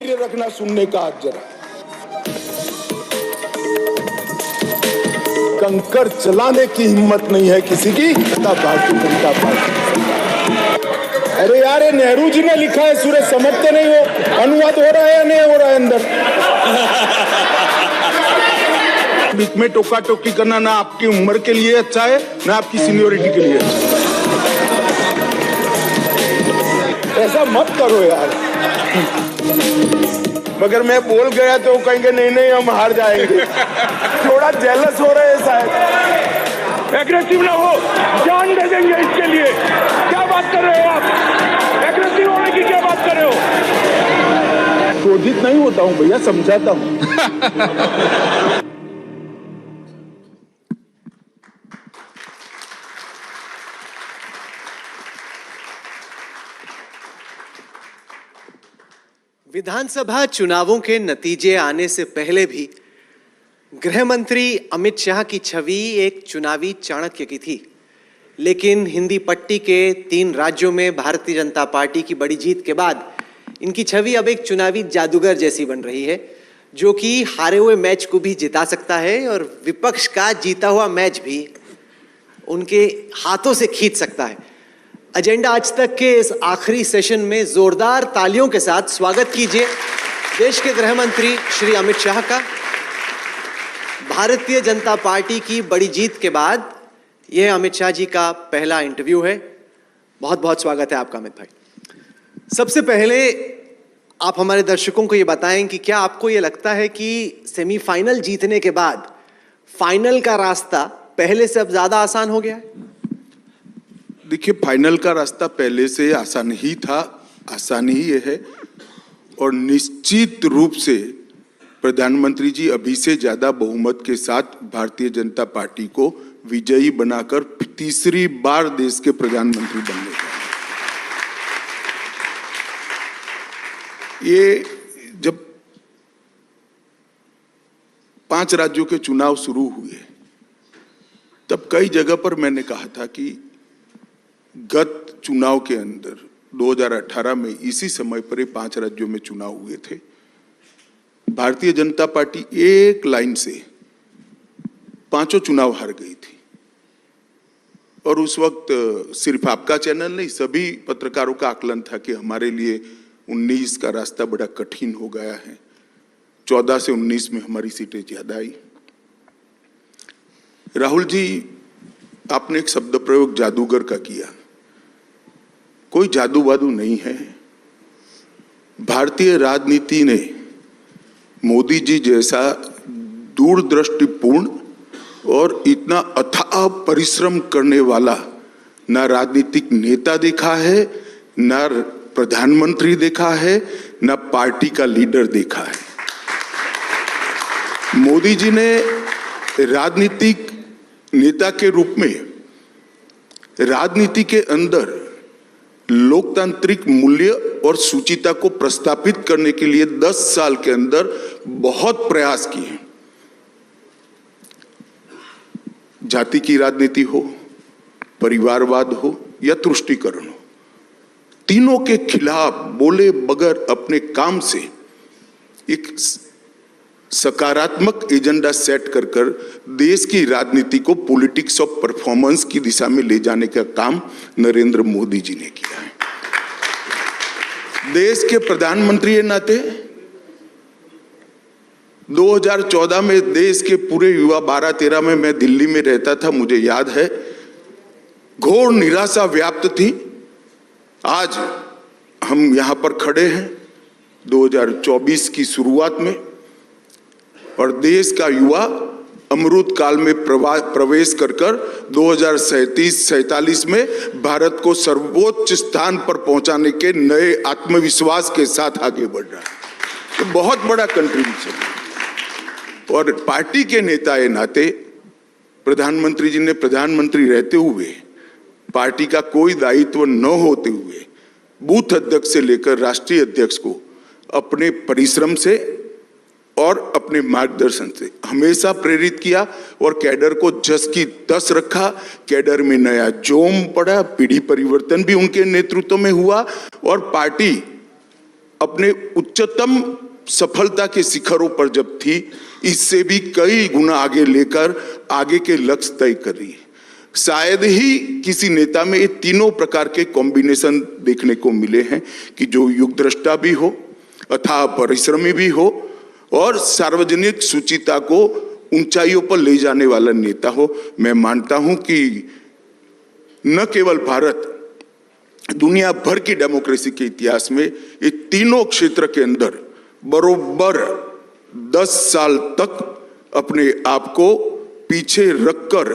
धैर्य रखना सुनने का आज जरा। कंकर चलाने की हिम्मत नहीं है किसी की, भारतीय जनता पार्टी। अरे यार, ये नेहरू जी ने लिखा है, सूरज समझते नहीं हो, अनुवाद हो रहा है या नहीं हो रहा है अंदर? बीच में टोका टोकी करना ना आपकी उम्र के लिए अच्छा है, ना आपकी सीनियोरिटी के लिए अच्छा है। ऐसा मत करो यार। मगर मैं बोल गया तो कहेंगे नहीं नहीं हम हार जाएंगे। थोड़ा जेलस हो रहे हैं शायद। एग्रेसिव ना हो, जान दे देंगे इसके लिए। क्या बात कर रहे हो आप? एग्रेसिव होने की क्या बात कर रहे हो? क्रोधित नहीं होता हूँ भैया, समझाता हूँ। विधानसभा चुनावों के नतीजे आने से पहले भी गृह मंत्री अमित शाह की छवि एक चुनावी चाणक्य की थी, लेकिन हिंदी पट्टी के 3 राज्यों में भारतीय जनता पार्टी की बड़ी जीत के बाद इनकी छवि अब एक चुनावी जादूगर जैसी बन रही है, जो कि हारे हुए मैच को भी जिता सकता है और विपक्ष का जीता हुआ मैच भी उनके हाथों से खींच सकता है। एजेंडा आज तक के इस आखिरी सेशन में जोरदार तालियों के साथ स्वागत कीजिए देश के गृह मंत्री श्री अमित शाह का। भारतीय जनता पार्टी की बड़ी जीत के बाद यह अमित शाह जी का पहला इंटरव्यू है। बहुत बहुत स्वागत है आपका अमित भाई। सबसे पहले आप हमारे दर्शकों को ये बताएं कि क्या आपको ये लगता है कि सेमीफाइनल जीतने के बाद फाइनल का रास्ता पहले से अब ज्यादा आसान हो गया है? देखिए, फाइनल का रास्ता पहले से आसान ही था, आसान ही है, और निश्चित रूप से प्रधानमंत्री जी अभी से ज्यादा बहुमत के साथ भारतीय जनता पार्टी को विजयी बनाकर तीसरी बार देश के प्रधानमंत्री बनने का। ये जब 5 राज्यों के चुनाव शुरू हुए तब कई जगह पर मैंने कहा था कि गत चुनाव के अंदर 2018 में इसी समय पर 5 राज्यों में चुनाव हुए थे, भारतीय जनता पार्टी एक लाइन से 5 चुनाव हार गई थी। और उस वक्त सिर्फ आपका चैनल नहीं, सभी पत्रकारों का आकलन था कि हमारे लिए 19 का रास्ता बड़ा कठिन हो गया है। 14 से 19 में हमारी सीटें ज्यादा आई। राहुल जी, आपने एक शब्द प्रयोग जादूगर का किया। कोई जादू वादू नहीं है। भारतीय राजनीति ने मोदी जी जैसा दूरदृष्टिपूर्ण और इतना अथाह परिश्रम करने वाला ना राजनीतिक नेता देखा है, ना प्रधानमंत्री देखा है, ना पार्टी का लीडर देखा है। मोदी जी ने राजनीतिक नेता के रूप में राजनीति के अंदर लोकतांत्रिक मूल्य और शुचिता को प्रस्थापित करने के लिए 10 साल के अंदर बहुत प्रयास किए। जाति की राजनीति हो, परिवारवाद हो या तुष्टीकरण हो, तीनों के खिलाफ बोले बगैर अपने काम से एक सकारात्मक एजेंडा सेट कर कर देश की राजनीति को पॉलिटिक्स ऑफ परफॉर्मेंस की दिशा में ले जाने का काम नरेंद्र मोदी जी ने किया है। देश के प्रधानमंत्री के नाते 2014 में देश के पूरे युवा 12-13 में मैं दिल्ली में रहता था, मुझे याद है, घोर निराशा व्याप्त थी। आज हम यहां पर खड़े हैं 2024 की शुरुआत में, और देश का युवा अमृत काल में प्रवेश कर 2037-47 में भारत को सर्वोच्च स्थान पर पहुंचाने के नए आत्मविश्वास के साथ आगे बढ़ रहा है। तो बहुत बड़ा कंट्रीब्यूशन है। और पार्टी के नेता के नाते प्रधानमंत्री जी ने प्रधानमंत्री रहते हुए, पार्टी का कोई दायित्व न होते हुए, बूथ अध्यक्ष से लेकर राष्ट्रीय अध्यक्ष को अपने परिश्रम से और अपने मार्गदर्शन से हमेशा प्रेरित किया और कैडर को जस की तस रखा। कैडर में नया जोम पड़ा, पीढ़ी परिवर्तन भी उनके नेतृत्व में हुआ और पार्टी अपने उच्चतम सफलता के शिखरों पर जब थी, इससे भी कई गुना आगे लेकर आगे के लक्ष्य तय कर रही है। शायद ही किसी नेता में ये तीनों प्रकार के कॉम्बिनेशन देखने को मिले हैं कि जो युगदृष्टा भी हो, अथाह परिश्रमी भी हो और सार्वजनिक सुचिता को ऊंचाइयों पर ले जाने वाला नेता हो। मैं मानता हूं कि न केवल भारत, दुनिया भर की डेमोक्रेसी के इतिहास में ये तीनों क्षेत्र के अंदर बरोबर 10 साल तक अपने आप को पीछे रखकर,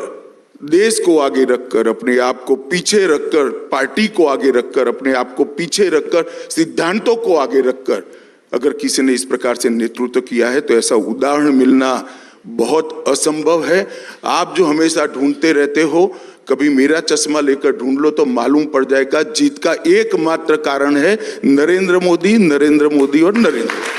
देश को आगे रखकर, अपने आप को पीछे रखकर, पार्टी को आगे रखकर, अपने आप को पीछे रखकर, सिद्धांतों को आगे रखकर अगर किसी ने इस प्रकार से नेतृत्व किया है तो ऐसा उदाहरण मिलना बहुत असंभव है। आप जो हमेशा ढूंढते रहते हो, कभी मेरा चश्मा लेकर ढूंढ लो तो मालूम पड़ जाएगा जीत का एकमात्र कारण है नरेंद्र मोदी, नरेंद्र मोदी और नरेंद्र मोदी।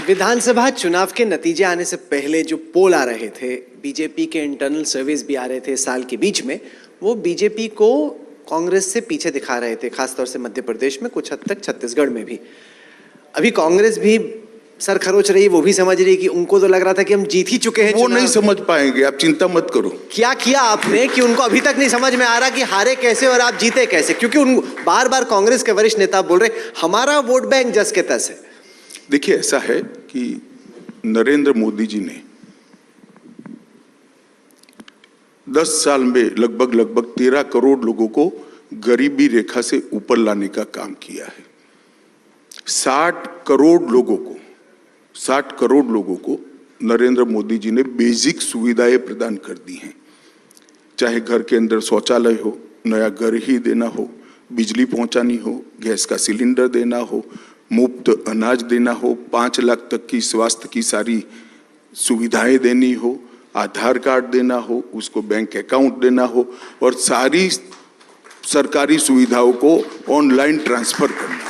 विधानसभा चुनाव के नतीजे आने से पहले जो पोल आ रहे थे, बीजेपी के इंटरनल सर्वेस भी आ रहे थे साल के बीच में, वो बीजेपी को कांग्रेस से पीछे दिखा रहे थे, खासतौर से मध्य प्रदेश में, कुछ हद तक छत्तीसगढ़ में भी। अभी कांग्रेस भी सर खरोच रही, वो भी समझ रही कि उनको तो लग रहा था कि हम जीत ही चुके हैं। वो नहीं समझ पाएंगे, आप चिंता मत करो। क्या किया आपने कि उनको अभी तक नहीं समझ में आ रहा कि हारे कैसे और आप जीते कैसे? क्योंकि उन बार बार कांग्रेस के वरिष्ठ नेता बोल रहे हमारा वोट बैंक जस के तस है। देखिए, ऐसा है कि नरेंद्र मोदी जी ने 10 साल में लगभग 13 करोड़ लोगों को गरीबी रेखा से ऊपर लाने का काम किया है। 60 करोड़ लोगों को नरेंद्र मोदी जी ने बेसिक सुविधाएं प्रदान कर दी हैं। चाहे घर के अंदर शौचालय हो, नया घर ही देना हो, बिजली पहुंचानी हो, गैस का सिलेंडर देना हो, मुफ्त अनाज देना हो, 5 लाख तक की स्वास्थ्य की सारी सुविधाएं देनी हो, आधार कार्ड देना हो, उसको बैंक अकाउंट देना हो और सारी सरकारी सुविधाओं को ऑनलाइन ट्रांसफर करना हो।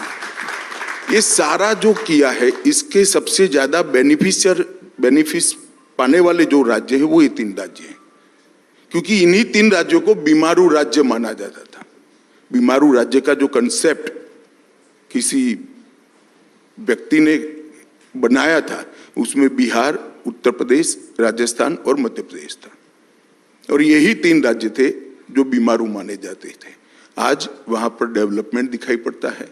ये सारा जो किया है, इसके सबसे ज्यादा बेनिफिट पाने वाले जो राज्य है वो ये 3 राज्य हैं, क्योंकि इन्हीं 3 राज्यों को बीमारू राज्य माना जाता था। बीमारू राज्य का जो कंसेप्ट किसी व्यक्ति ने बनाया था, उसमें बिहार, उत्तर प्रदेश, राजस्थान और मध्य प्रदेश था, और यही 3 राज्य थे जो बीमारू माने जाते थे। आज वहां पर डेवलपमेंट दिखाई पड़ता है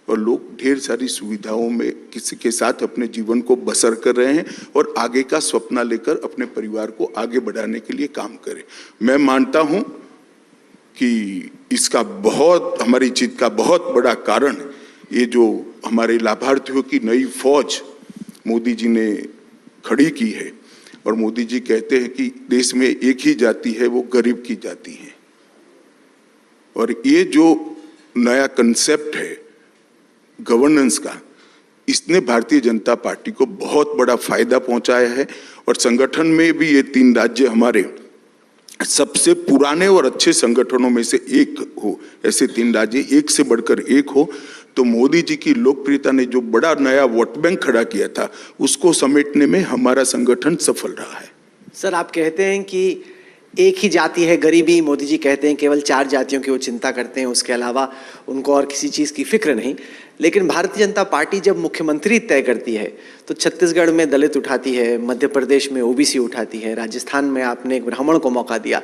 और लोग ढेर सारी सुविधाओं में किसी के साथ अपने जीवन को बसर कर रहे हैं और आगे का सपना लेकर अपने परिवार को आगे बढ़ाने के लिए काम करें। मैं मानता हूं कि इसका हमारी जीत का बहुत बड़ा कारण ये जो हमारे लाभार्थियों की नई फौज मोदी जी ने खड़ी की है। और मोदी जी कहते हैं कि देश में एक ही जाति है, वो गरीब की जाति है। और ये जो नया कंसेप्ट है गवर्नेंस का, इसने भारतीय जनता पार्टी को बहुत बड़ा फायदा पहुंचाया है। और संगठन में भी ये 3 राज्य हमारे सबसे पुराने और अच्छे संगठनों में से एक हो, ऐसे 3 राज्य एक से बढ़कर एक हो। तो मोदी जी की लोकप्रियता ने जो बड़ा नया वोट बैंक खड़ा किया था, उसको समेटने में हमारा संगठन सफल रहा है। सर, आप कहते हैं कि एक ही जाति है गरीबी, मोदी जी कहते हैं केवल 4 जातियों की वो चिंता करते हैं, उसके अलावा उनको और किसी चीज़ की फिक्र नहीं। लेकिन भारतीय जनता पार्टी जब मुख्यमंत्री तय करती है तो छत्तीसगढ़ में दलित उठाती है, मध्य प्रदेश में ओबीसी उठाती है, राजस्थान में आपने एक ब्राह्मण को मौका दिया।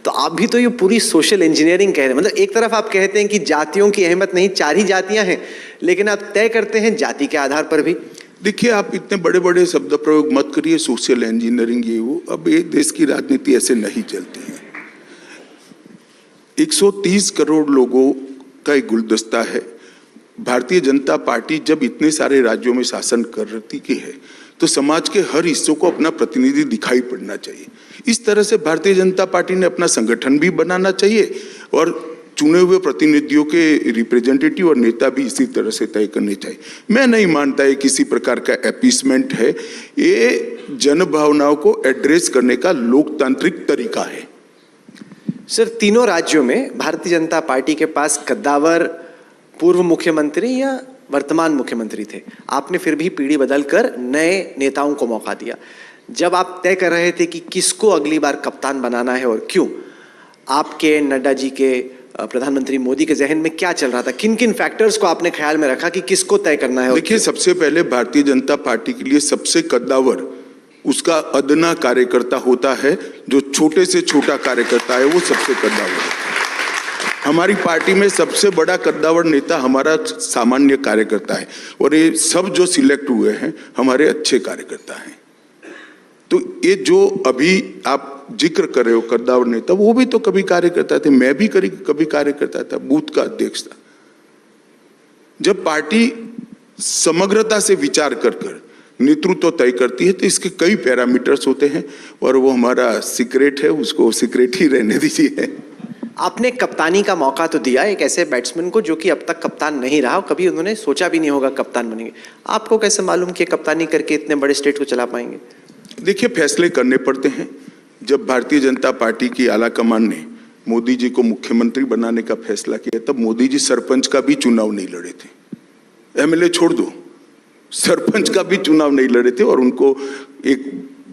तो आप भी तो ये पूरी सोशल इंजीनियरिंग कह रहे हैं। मतलब एक तरफ आप कहते हैं कि जातियों की अहमियत नहीं, 4 ही जातियाँ हैं, लेकिन आप तय करते हैं जाति के आधार पर भी। देखिए, आप इतने बड़े बड़े शब्द प्रयोग मत करिए, सोशल इंजीनियरिंग ये वो। अब ये देश की राजनीति ऐसे नहीं चलती है। 130 करोड़ लोगों का एक गुलदस्ता है। भारतीय जनता पार्टी जब इतने सारे राज्यों में शासन कर रही है तो समाज के हर हिस्सों को अपना प्रतिनिधि दिखाई पड़ना चाहिए। इस तरह से भारतीय जनता पार्टी ने अपना संगठन भी बनाना चाहिए और चुने हुए प्रतिनिधियों के रिप्रेजेंटेटिव और नेता भी इसी तरह से तय करने चाहिए। मैं नहीं मानता ये किसी प्रकार का अपीसमेंट है, ये जन भावनाओं को एड्रेस करने का लोकतांत्रिक तरीका है। सर, तीनों राज्यों में भारतीय जनता पार्टी के पास कद्दावर पूर्व मुख्यमंत्री या वर्तमान मुख्यमंत्री थे। आपने फिर भी पीढ़ी बदलकर नए नेताओं को मौका दिया। जब आप तय कर रहे थे कि किसको अगली बार कप्तान बनाना है और क्यों, आपके, नड्डा जी के, प्रधानमंत्री मोदी के जहन में क्या चल रहा था? किन किन फैक्टर्स को आपने ख्याल में रखा कि किसको तय करना है? देखिए, सबसे पहले भारतीय जनता पार्टी के लिए सबसे कद्दावर उसका अदना कार्यकर्ता होता है। जो छोटे से छोटा कार्यकर्ता है वो सबसे कद्दावर है। हमारी पार्टी में सबसे बड़ा कद्दावर नेता हमारा सामान्य कार्यकर्ता है और ये सब जो सिलेक्ट हुए हैं हमारे अच्छे कार्यकर्ता हैं। तो ये जो अभी आप जिक्र कर रहे हो कद्दावर नेता, वो भी तो कभी कार्यकर्ता थे, मैं भी कभी कार्यकर्ता था, बूथ का अध्यक्ष था। जब पार्टी समग्रता से विचार कर नेतृत्व तय करती है तो इसके कई पैरामीटर्स होते हैं और वो हमारा सीक्रेट है, उसको सीक्रेट ही रहने दीजिए। आपने कप्तानी का मौका तो दिया एक ऐसे बैट्समैन को जो कि अब तक कप्तान नहीं रहा, कभी उन्होंने सोचा भी नहीं होगा कप्तान बनेंगे। आपको कैसे मालूम कि कप्तानी करके इतने बड़े स्टेट को चला पाएंगे? देखिए, फैसले करने पड़ते हैं। जब भारतीय जनता पार्टी की आला कमान ने मोदी जी को मुख्यमंत्री बनाने का फैसला किया तब मोदी जी सरपंच का भी चुनाव नहीं लड़े थे। एमएलए छोड़ दो, सरपंच का भी चुनाव नहीं लड़े थे और उनको एक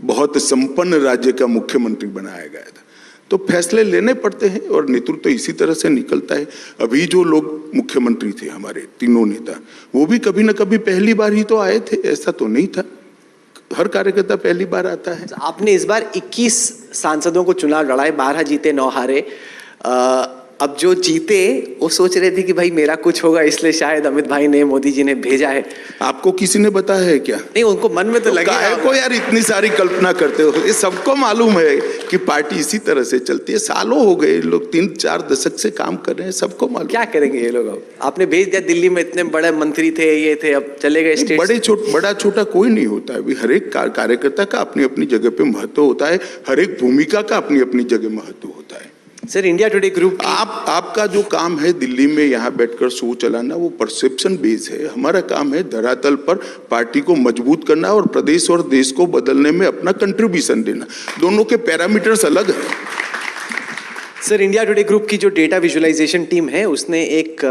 बहुत संपन्न राज्य का मुख्यमंत्री बनाया गया था। तो फैसले लेने पड़ते हैं और नेतृत्व तो इसी तरह से निकलता है। अभी जो लोग मुख्यमंत्री थे हमारे तीनों नेता, वो भी कभी ना कभी पहली बार ही तो आए थे, ऐसा तो नहीं था। हर कार्यकर्ता पहली बार आता है। आपने इस बार 21 सांसदों को चुनाव लड़ाए, 12 जीते 9 हारे। अब जो जीते वो सोच रहे थे कि भाई मेरा कुछ होगा, इसलिए शायद अमित भाई ने, मोदी जी ने भेजा है। आपको किसी ने बताया है क्या? नहीं, उनको मन में तो लगा है को यार इतनी सारी कल्पना करते हो। ये सबको मालूम है कि पार्टी इसी तरह से चलती है। सालों हो गए, लोग 3-4 दशक से काम कर रहे हैं, सबको मालूम। क्या करेंगे ये लोग? अब आपने भेज दिया, दिल्ली में इतने बड़े मंत्री थे, ये थे, अब चले गए स्टेट। बड़ा छोटा कोई नहीं होता है। हर एक कार्यकर्ता का अपनी अपनी जगह पे महत्व होता है, हर एक भूमिका का अपनी अपनी जगह महत्व होता है। सर, इंडिया टुडे ग्रुप आपका जो काम है दिल्ली में यहाँ बैठकर शो चलाना, वो परसेप्शन बेस है। हमारा काम है धरातल पर पार्टी को मजबूत करना और प्रदेश और देश को बदलने में अपना कंट्रीब्यूशन देना। दोनों के पैरामीटर्स अलग हैं। सर, इंडिया टुडे ग्रुप की जो डेटा विजुअलाइजेशन टीम है उसने एक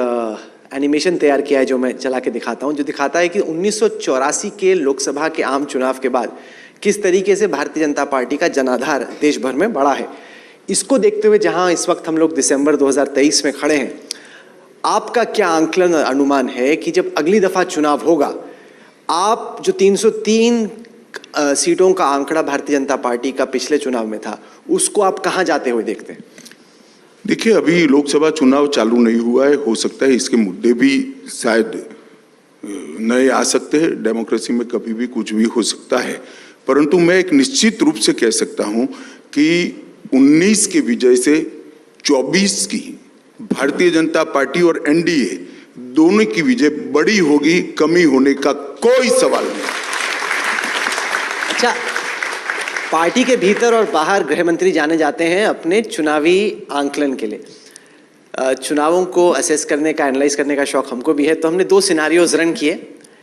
एनिमेशन तैयार किया है जो मैं चला के दिखाता हूं, जो दिखाता है कि 1984 के लोकसभा के आम चुनाव के बाद किस तरीके से भारतीय जनता पार्टी का जनाधार देश भर में बढ़ा है। इसको देखते हुए जहां इस वक्त हम लोग दिसंबर 2023 में खड़े हैं, आपका क्या आंकलन अनुमान है कि जब अगली दफा चुनाव होगा, आप जो 303 सीटों का आंकड़ा भारतीय जनता पार्टी का पिछले चुनाव में था, उसको आप कहां जाते हुए देखते हैं? देखिए, अभी लोकसभा चुनाव चालू नहीं हुआ है, हो सकता है इसके मुद्दे भी शायद नए आ सकते हैं। डेमोक्रेसी में कभी भी कुछ भी हो सकता है, परंतु मैं एक निश्चित रूप से कह सकता हूं कि 19 के विजय से 24 की भारतीय जनता पार्टी और एनडीए दोनों की विजय बड़ी होगी, कमी होने का कोई सवाल नहीं। अच्छा, पार्टी के भीतर और बाहर गृह मंत्री जाने जाते हैं अपने चुनावी आंकलन के लिए। चुनावों को असेस करने का, एनालाइज करने का शौक हमको भी है, तो हमने 2 सिनारियोज रन किए।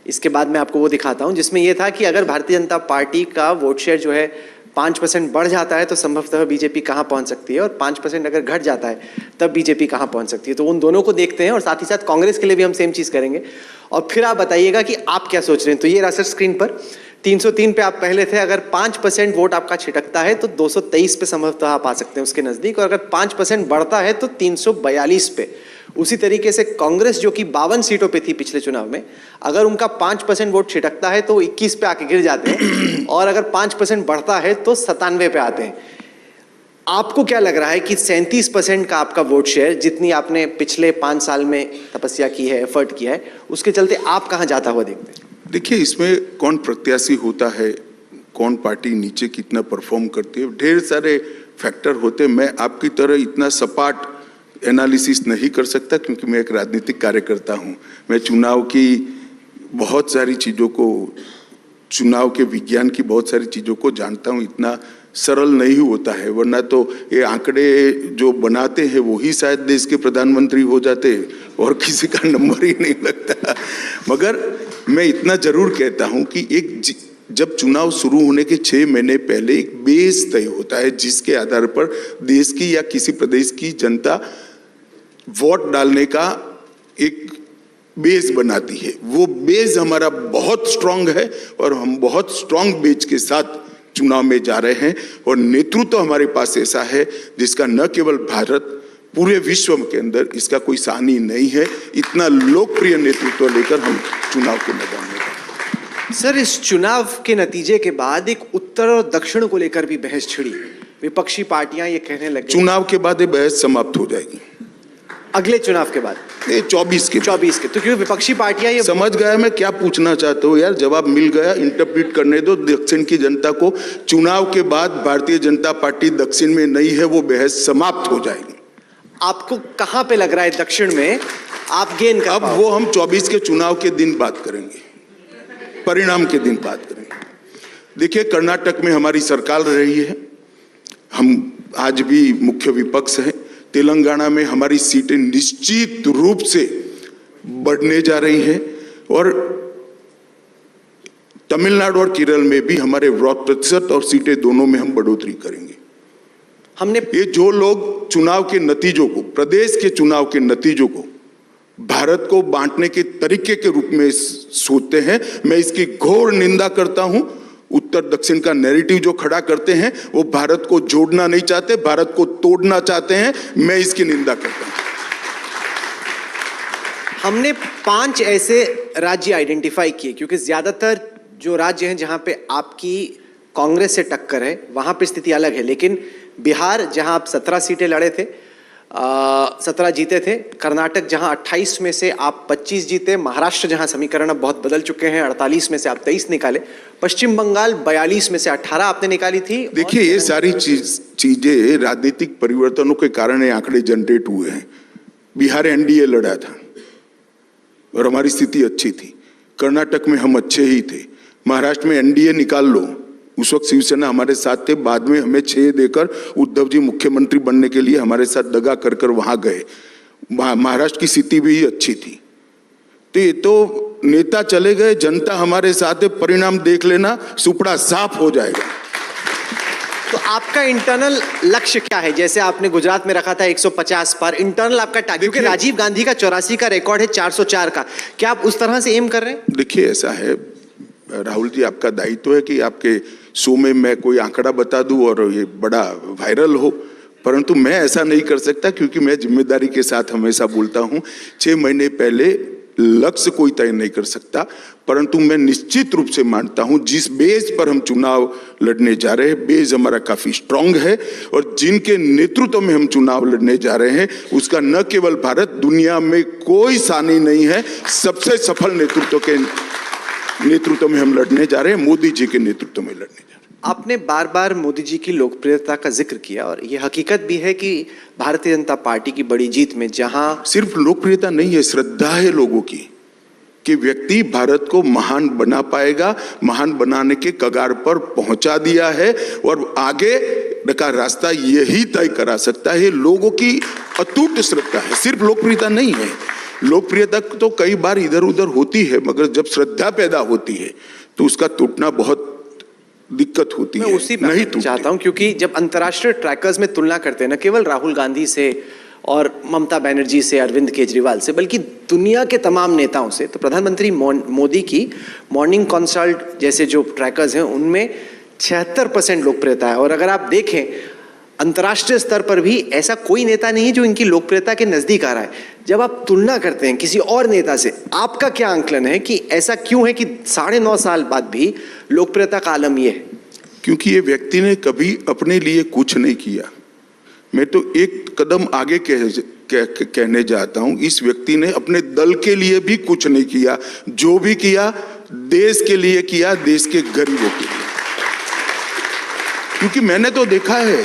इसके बाद मैं आपको वो दिखाता हूं जिसमें यह था कि अगर भारतीय जनता पार्टी का वोट शेयर जो है 5% बढ़ जाता है तो संभवतः बीजेपी कहां पहुंच सकती है, और 5% अगर घट जाता है तब बीजेपी कहां पहुंच सकती है। तो उन दोनों को देखते हैं और साथ ही साथ कांग्रेस के लिए भी हम सेम चीज करेंगे और फिर आप बताइएगा कि आप क्या सोच रहे हैं। तो ये रहा सर स्क्रीन पर, 303 पे आप पहले थे। अगर 5% वोट आपका छिटकता है तो 223 पे संभवतः आप आ सकते हैं उसके नजदीक, और अगर 5% बढ़ता है तो 342 पे। उसी तरीके से कांग्रेस जो कि 52 सीटों पे थी पिछले चुनाव में, अगर उनका 5% वोट छिटकता है तो 21 पे आके गिर जाते हैं, और अगर 5% बढ़ता है तो 97 पे आते हैं। आपको क्या लग रहा है कि 37% का आपका वोट शेयर, जितनी आपने पिछले 5 साल में तपस्या की है, एफर्ट किया है, उसके चलते आप कहां जाता हुआ देखते हैं? देखिए, इसमें कौन प्रत्याशी होता है, कौन पार्टी नीचे कितना परफॉर्म करती है, ढेर सारे फैक्टर होते हैं। मैं आपकी तरह इतना सपाट एनालिसिस नहीं कर सकता क्योंकि मैं एक राजनीतिक कार्यकर्ता हूं। मैं चुनाव की बहुत सारी चीज़ों को, चुनाव के विज्ञान की बहुत सारी चीज़ों को जानता हूं। इतना सरल नहीं होता है, वरना तो ये आंकड़े जो बनाते हैं वो ही शायद देश के प्रधानमंत्री हो जाते और किसी का नंबर ही नहीं लगता। मगर मैं इतना जरूर कहता हूं कि जब चुनाव शुरू होने के 6 महीने पहले एक बेस तय होता है जिसके आधार पर देश की या किसी प्रदेश की जनता वोट डालने का एक बेस बनाती है। वो बेस हमारा बहुत स्ट्रांग है और हम बहुत स्ट्रांग बेस के साथ चुनाव में जा रहे हैं, और नेतृत्व हमारे पास ऐसा है जिसका न केवल भारत, पूरे विश्व के अंदर इसका कोई सानी नहीं है। इतना लोकप्रिय नेतृत्व लेकर हम चुनाव के मैदान में गए। सर, इस चुनाव के नतीजे के बाद एक उत्तर और दक्षिण को लेकर भी बहस छिड़ी। विपक्षी पार्टियां ये कहने लगी चुनाव के बाद ये बहस समाप्त हो जाएगी। अगले चुनाव के बाद ये 24 के तो क्योंकि विपक्षी पार्टियां ये समझ गया मैं क्या पूछना चाहते हो यार, जवाब मिल गया, इंटरप्रेट करने दो दक्षिण की जनता को। चुनाव के बाद भारतीय जनता पार्टी दक्षिण में नहीं है, वो बहस समाप्त हो जाएगी। आपको कहां पे लग रहा है दक्षिण में आप गेन कर अब पाओगे? वो हम 24 के चुनाव के दिन बात करेंगे, परिणाम के दिन बात करेंगे। देखिए, कर्नाटक में हमारी सरकार रही है, हम आज भी मुख्य विपक्ष है। तेलंगाना में हमारी सीटें निश्चित रूप से बढ़ने जा रही हैं और तमिलनाडु और केरल में भी हमारे वोट प्रतिशत और सीटें दोनों में हम बढ़ोतरी करेंगे। हमने ये जो लोग चुनाव के नतीजों को, प्रदेश के चुनाव के नतीजों को भारत को बांटने के तरीके के रूप में सोचते हैं, मैं इसकी घोर निंदा करता हूं। उत्तर दक्षिण का नैरेटिव जो खड़ा करते हैं वो भारत को जोड़ना नहीं चाहते, भारत को तोड़ना चाहते हैं। मैं इसकी निंदा करता हूं। हमने 5 ऐसे राज्य आइडेंटिफाई किए क्योंकि ज्यादातर जो राज्य हैं जहां पे आपकी कांग्रेस से टक्कर है वहां पे स्थिति अलग है। लेकिन बिहार जहां आप 17 सीटें लड़े थे, 17 जीते थे, कर्नाटक जहां 28 में से आप 25 जीते, महाराष्ट्र जहां समीकरण अब बहुत बदल चुके हैं, 48 में से आप 23 निकाले, पश्चिम बंगाल 42 में से 18 आपने निकाली थी। देखिए, ये सारी चीजें राजनीतिक परिवर्तनों के कारण ये आंकड़े जनरेट हुए हैं। बिहार एनडीए लड़ा था और हमारी स्थिति अच्छी थी। कर्नाटक में हम अच्छे ही थे। महाराष्ट्र में एनडीए निकाल लो, उस वक्त शिवसेना हमारे साथ थे, बाद में हमें 6 देकर उद्धव जी मुख्यमंत्री बनने के लिए हमारे साथ दगा कर कर वहां गए। महाराष्ट्र की स्थिति भी अच्छी थी। तो ये तो नेता चले गए, जनता हमारे साथ है, परिणाम देख लेना, सुपड़ा साफ हो जाएगा। तो आपका इंटरनल लक्ष्य क्या है? जैसे आपने गुजरात में रखा था 150 पर, इंटरनल आपका टारगेट, क्योंकि राजीव गांधी का 84 का रिकॉर्ड है 404 का, क्या आप उस तरह से एम कर रहे हैं? देखिए, ऐसा है राहुल जी, आपका दायित्व है कि आपके शो में मैं कोई आंकड़ा बता दूं और ये बड़ा वायरल हो, परंतु मैं ऐसा नहीं कर सकता क्योंकि मैं जिम्मेदारी के साथ हमेशा बोलता हूं। 6 महीने पहले लक्ष्य कोई तय नहीं कर सकता, परंतु मैं निश्चित रूप से मानता हूं जिस बेस पर हम चुनाव लड़ने जा रहे हैं, बेस हमारा काफी स्ट्रांग है और जिनके नेतृत्व में हम चुनाव लड़ने जा रहे हैं उसका न केवल भारत, दुनिया में कोई सानी नहीं है। सबसे सफल नेतृत्व में हम लड़ने जा रहे हैं, मोदी जी के नेतृत्व में लड़ने जा रहे हैं। आपने बार बार मोदी जी की लोकप्रियता का जिक्र किया और यह हकीकत भी है कि भारतीय जनता पार्टी की बड़ी जीत में जहां सिर्फ लोकप्रियता नहीं है, श्रद्धा है लोगों की कि व्यक्ति भारत को महान बना पाएगा, महान बनाने के कगार पर पहुंचा दिया है और आगे का रास्ता यही तय करा सकता है। लोगों की अटूट श्रद्धा है, सिर्फ लोकप्रियता नहीं है। लोकप्रियता तो कई बार इधर उधर होती है, मगर जब श्रद्धा पैदा होती है तो उसका टूटना बहुत दिक्कत होती है। उसी नहीं चाहता हूं क्योंकि जब अंतर्राष्ट्रीय ट्रैकर्स में तुलना करते हैं न केवल राहुल गांधी से और ममता बनर्जी से, अरविंद केजरीवाल से, बल्कि दुनिया के तमाम नेताओं से, तो प्रधानमंत्री मोदी की मॉर्निंग कंसल्ट जैसे जो ट्रैकर्स हैं उनमें 76% लोकप्रियता है। और अगर आप देखें अंतर्राष्ट्रीय स्तर पर भी ऐसा कोई नेता नहीं जो इनकी लोकप्रियता के नजदीक आ रहा है। जब आप तुलना करते हैं किसी और नेता से, आपका क्या आंकलन है कि ऐसा क्यों है कि 9.5 साल बाद भी लोकप्रियता का आलम ये है? क्योंकि ये व्यक्ति ने कभी अपने लिए कुछ नहीं किया। मैं तो एक कदम आगे कहने जाता हूं, इस व्यक्ति ने अपने दल के लिए भी कुछ नहीं किया, जो भी किया देश के लिए किया, देश के गरीबों के लिए। क्योंकि मैंने तो देखा है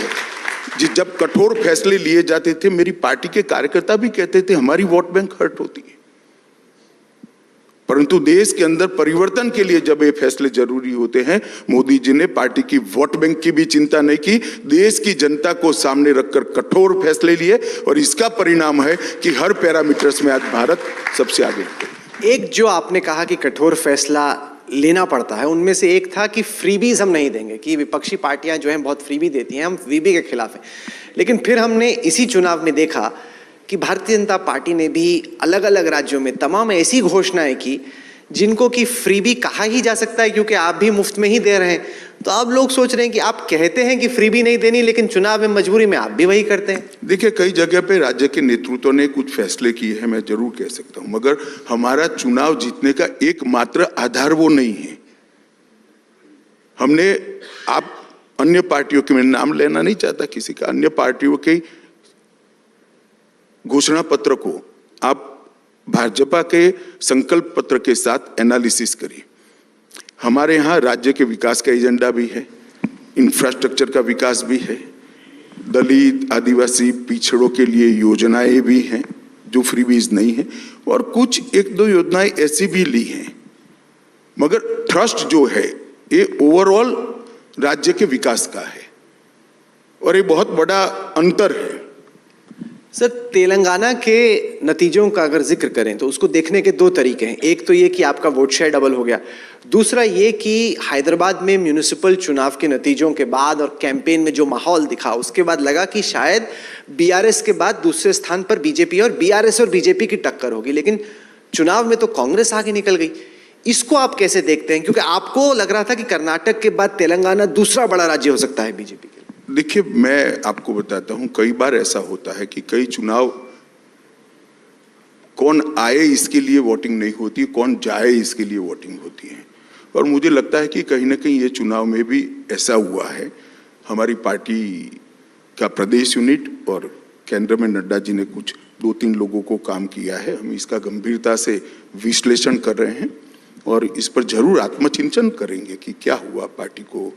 जब कठोर फैसले लिए जाते थे, मेरी पार्टी के कार्यकर्ता भी कहते थे हमारी वोट बैंक हर्ट होती है, परंतु देश के अंदर परिवर्तन के लिए जब ये फैसले जरूरी होते हैं, मोदी जी ने पार्टी की वोट बैंक की भी चिंता नहीं की, देश की जनता को सामने रखकर कठोर फैसले लिए और इसका परिणाम है कि हर पैरामीटर्स में आज भारत सबसे आगे है। एक जो आपने कहा कि कठोर फैसला लेना पड़ता है, उनमें से एक था कि फ्रीबीज हम नहीं देंगे, कि विपक्षी पार्टियां जो हैं बहुत फ्रीबी देती हैं, हम फ्रीबी के खिलाफ हैं। लेकिन फिर हमने इसी चुनाव में देखा कि भारतीय जनता पार्टी ने भी अलग अलग राज्यों में तमाम ऐसी घोषणाएं की जिनको कि फ्रीबी कहा ही जा सकता है क्योंकि आप भी मुफ्त में ही दे रहे हैं, तो अब लोग सोच रहे हैं कि आप कहते हैं कि फ्रीबी नहीं देनी, लेकिन चुनाव में मजबूरी में आप भी वही करते हैं। देखिए, कई जगह पे राज्य के नेतृत्व ने कुछ फैसले किए हैं, मैं जरूर कह सकता हूं, मगर हमारा चुनाव जीतने का एकमात्र आधार वो नहीं है। हमने, आप अन्य पार्टियों के, मैं नाम लेना नहीं चाहता किसी का, अन्य पार्टियों के घोषणा पत्र को आप भाजपा के संकल्प पत्र के साथ एनालिसिस करिए। हमारे यहाँ राज्य के विकास का एजेंडा भी है, इंफ्रास्ट्रक्चर का विकास भी है, दलित आदिवासी पिछड़ों के लिए योजनाएं भी हैं जो फ्रीबीज नहीं है, और कुछ एक दो योजनाएं ऐसी भी ली हैं, मगर ट्रस्ट जो है ये ओवरऑल राज्य के विकास का है, और ये बहुत बड़ा अंतर है। सर, तेलंगाना के नतीजों का अगर जिक्र करें तो उसको देखने के दो तरीके हैं। एक तो ये कि आपका वोट शेयर डबल हो गया, दूसरा ये कि हैदराबाद में म्यूनिसिपल चुनाव के नतीजों के बाद और कैंपेन में जो माहौल दिखा, उसके बाद लगा कि शायद बीआरएस के बाद दूसरे स्थान पर बीजेपी, और बीआरएस और बीजेपी की टक्कर होगी, लेकिन चुनाव में तो कांग्रेस आगे निकल गई। इसको आप कैसे देखते हैं, क्योंकि आपको लग रहा था कि कर्नाटक के बाद तेलंगाना दूसरा बड़ा राज्य हो सकता है बीजेपी के लिए। देखिए, मैं आपको बताता हूं, कई बार ऐसा होता है कि कई चुनाव कौन आए इसके लिए वोटिंग नहीं होती, कौन जाए इसके लिए वोटिंग होती है, और मुझे लगता है कि कहीं ना कहीं ये चुनाव में भी ऐसा हुआ है। हमारी पार्टी का प्रदेश यूनिट और केंद्र में नड्डा जी ने कुछ 2-3 लोगों को काम किया है, हम इसका गंभीरता से विश्लेषण कर रहे हैं और इस पर जरूर आत्मचिंतन करेंगे कि क्या हुआ पार्टी को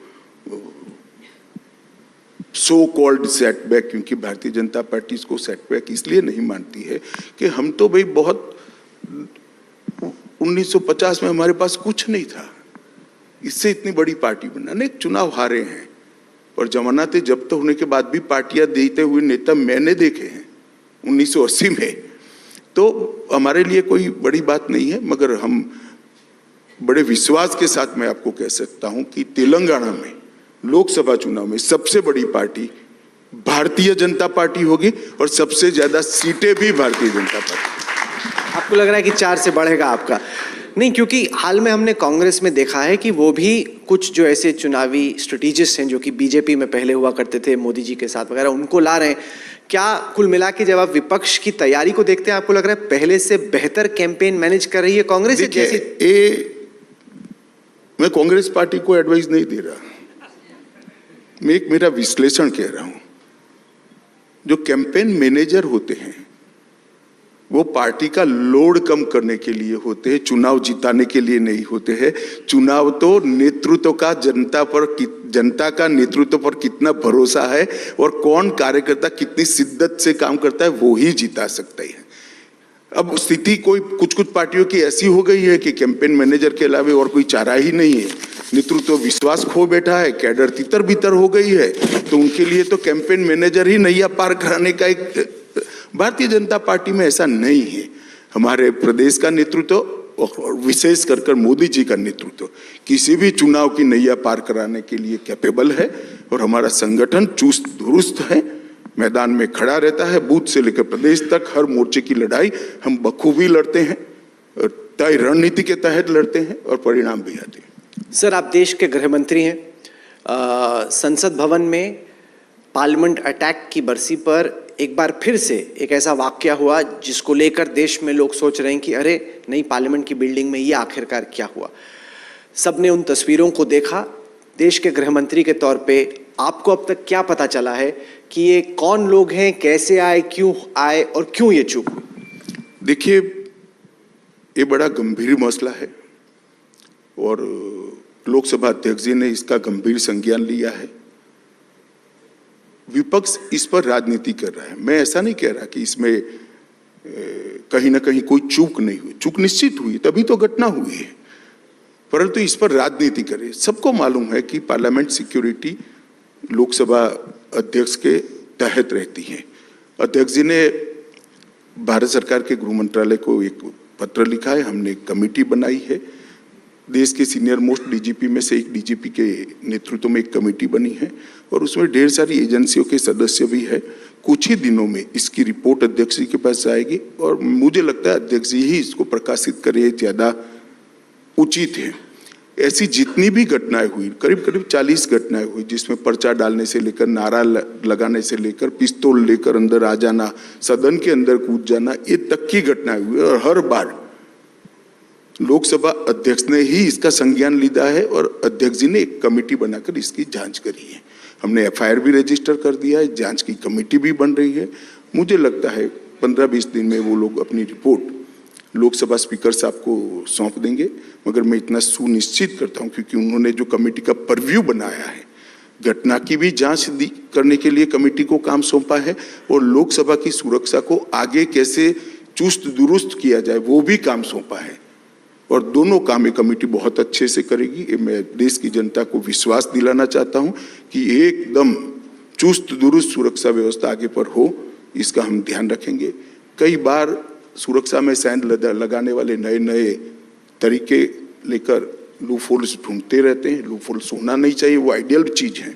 सो कॉल्ड सेटबैक, क्योंकि भारतीय जनता पार्टी इसको सेटबैक इसलिए नहीं मानती है कि हम तो भाई बहुत 1950 में हमारे पास कुछ नहीं था, इससे इतनी बड़ी पार्टी बना, अनेक चुनाव हारे हैं, और जमानतें जब्त होने के बाद भी पार्टियां देते हुए नेता मैंने देखे हैं 1980 में, तो हमारे लिए कोई बड़ी बात नहीं है। मगर हम बड़े विश्वास के साथ मैं आपको कह सकता हूं कि तेलंगाना में लोकसभा चुनाव में सबसे बड़ी पार्टी भारतीय जनता पार्टी होगी, और सबसे ज्यादा सीटें भी भारतीय जनता पार्टी। आपको लग रहा है कि 4 से बढ़ेगा आपका? नहीं, क्योंकि हाल में हमने कांग्रेस में देखा है कि वो भी कुछ जो ऐसे चुनावी स्ट्रेटेजिस्ट हैं जो कि बीजेपी में पहले हुआ करते थे मोदी जी के साथ वगैरह, उनको ला रहे हैं। क्या कुल मिला के जब आप विपक्ष की तैयारी को देखते हैं, आपको लग रहा है पहले से बेहतर कैंपेन मैनेज कर रही है कांग्रेस? मैं कांग्रेस पार्टी को एडवाइस नहीं दे रहा, मैं एक मेरा विश्लेषण कह रहा हूं। जो कैंपेन मैनेजर होते हैं वो पार्टी का लोड कम करने के लिए होते हैं, चुनाव जिताने के लिए नहीं होते हैं। चुनाव तो नेतृत्व का, जनता का नेतृत्व पर कितना भरोसा है और कौन कार्यकर्ता कितनी शिद्दत से काम करता है वो ही जिता सकता है। अब स्थिति कोई कुछ पार्टियों की ऐसी हो गई है कि कैंपेन मैनेजर के अलावा और कोई चारा ही नहीं है, नेतृत्व विश्वास खो बैठा है, कैडर तितर बितर हो गई है, तो उनके लिए तो कैंपेन मैनेजर ही नैया पार कराने का एक। भारतीय जनता पार्टी में ऐसा नहीं है। हमारे प्रदेश का नेतृत्व और विशेष कर मोदी जी का नेतृत्व किसी भी चुनाव की नैया पार कराने के लिए कैपेबल है, और हमारा संगठन चुस्त दुरुस्त है, मैदान में खड़ा रहता है, बूथ से लेकर प्रदेश तक हर मोर्चे की लड़ाई हम बखूबी लड़ते हैं, तय रणनीति के तहत लड़ते हैं और परिणाम भी आते हैं। सर, आप देश के गृह मंत्री हैं। संसद भवन में पार्लियामेंट अटैक की बरसी पर एक बार फिर से एक ऐसा वाकया हुआ जिसको लेकर देश में लोग सोच रहे हैं कि अरे नहीं, पार्लियामेंट की बिल्डिंग में ये आखिरकार क्या हुआ। सबने उन तस्वीरों को देखा। देश के गृह मंत्री के तौर पे आपको अब तक क्या पता चला है कि ये कौन लोग हैं, कैसे आए, क्यों आए और क्यों ये चूक हुई? देखिए, ये बड़ा गंभीर मसला है और लोकसभा अध्यक्ष जी ने इसका गंभीर संज्ञान लिया है। विपक्ष इस पर राजनीति कर रहा है। मैं ऐसा नहीं कह रहा कि इसमें कहीं ना कहीं कोई चूक नहीं हुई, चूक निश्चित हुई, तभी तो घटना हुई है, परंतु इस पर राजनीति करे। सबको मालूम है कि पार्लियामेंट सिक्योरिटी लोकसभा अध्यक्ष के तहत रहती है। अध्यक्ष जी ने भारत सरकार के गृह मंत्रालय को एक पत्र लिखा है, हमने एक कमेटी बनाई है, देश के सीनियर मोस्ट डीजीपी में से एक डीजीपी के नेतृत्व में एक कमेटी बनी है और उसमें ढेर सारी एजेंसियों के सदस्य भी है। कुछ ही दिनों में इसकी रिपोर्ट अध्यक्ष जी के पास जाएगी और मुझे लगता है अध्यक्ष जी ही इसको प्रकाशित करे, ज़्यादा उचित है। ऐसी जितनी भी घटनाएं हुई, करीब करीब 40 घटनाएं हुई, जिसमें पर्चा डालने से लेकर, नारा लगाने से लेकर, पिस्तौल लेकर अंदर आ जाना, सदन के अंदर कूद जाना, ये तक की घटनाएं हुई। और हर बार लोकसभा अध्यक्ष ने ही इसका संज्ञान लिया है और अध्यक्ष जी ने एक कमेटी बनाकर इसकी जांच करी है। हमने एफआईआर भी रजिस्टर कर दिया है, जांच की कमेटी भी बन रही है। मुझे लगता है 15-20 दिन में वो लोग अपनी रिपोर्ट लोकसभा स्पीकर साहब को सौंप देंगे। मगर मैं इतना सुनिश्चित करता हूं, क्योंकि उन्होंने जो कमेटी का परव्यू बनाया है, घटना की भी जांच करने के लिए कमेटी को काम सौंपा है, और लोकसभा की सुरक्षा को आगे कैसे चुस्त दुरुस्त किया जाए वो भी काम सौंपा है। और दोनों काम ये कमेटी बहुत अच्छे से करेगी। मैं देश की जनता को विश्वास दिलाना चाहता हूं कि एकदम चुस्त दुरुस्त सुरक्षा व्यवस्था आगे पर हो, इसका हम ध्यान रखेंगे। कई बार सुरक्षा में सैंध लगाने वाले नए नए तरीके लेकर लूफोल्स ढूंढते रहते हैं। लूफोल्स होना नहीं चाहिए, वो आइडियल चीज है,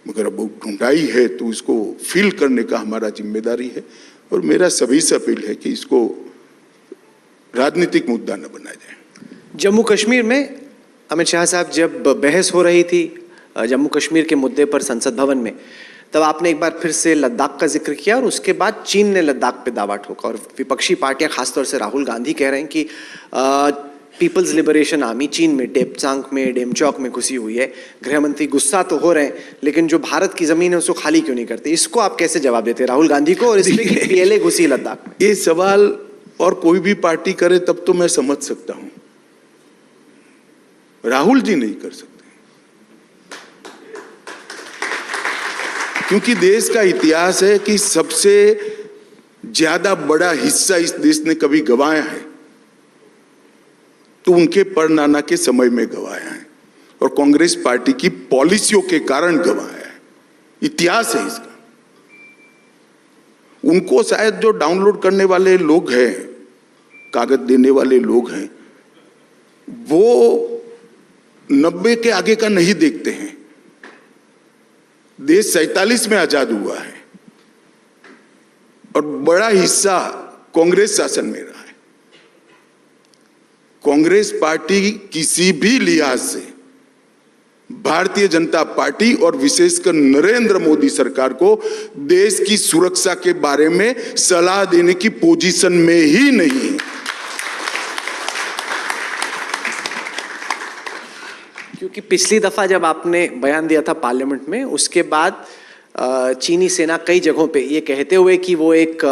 मगर अब वो ढूंढाई है तो इसको फिल करने का हमारा जिम्मेदारी है। और मेरा सभी से अपील है कि इसको राजनीतिक मुद्दा न बनाया जाए। जम्मू कश्मीर में अमित शाह साहब, जब बहस हो रही थी जम्मू कश्मीर के मुद्दे पर संसद भवन में, तब आपने एक बार फिर से लद्दाख का जिक्र किया और उसके बाद चीन ने लद्दाख पे दावा ठोका। और विपक्षी पार्टियां, खासतौर से राहुल गांधी, कह रहे हैं कि पीपल्स लिबरेशन आर्मी चीन में डेपचांग में, डेमचौक में घुसी हुई है। गृह मंत्री गुस्सा तो हो रहे हैं, लेकिन जो भारत की जमीन है उसको खाली क्यों नहीं करते? इसको आप कैसे जवाब देते राहुल गांधी को, और इसमें कि पीएलए घुसी लद्दाख में? ये सवाल और कोई भी पार्टी करे तब तो मैं समझ सकता हूं, राहुल जी नहीं कर सकते, क्योंकि देश का इतिहास है कि सबसे ज्यादा बड़ा हिस्सा इस देश ने कभी गंवाया है तो उनके परनाना के समय में गंवाया है, और कांग्रेस पार्टी की पॉलिसियों के कारण गंवाया है। इतिहास है इसका। उनको शायद जो डाउनलोड करने वाले लोग हैं, कागज देने वाले लोग हैं, वो 90 के आगे का नहीं देखते हैं। देश 47 में आजाद हुआ है और बड़ा हिस्सा कांग्रेस शासन में रहा है। कांग्रेस पार्टी किसी भी लिहाज से भारतीय जनता पार्टी और विशेषकर नरेंद्र मोदी सरकार को देश की सुरक्षा के बारे में सलाह देने की पोजीशन में ही नहीं है। क्योंकि पिछली दफा जब आपने बयान दिया था पार्लियामेंट में, उसके बाद चीनी सेना कई जगहों पे ये कहते हुए कि वो एक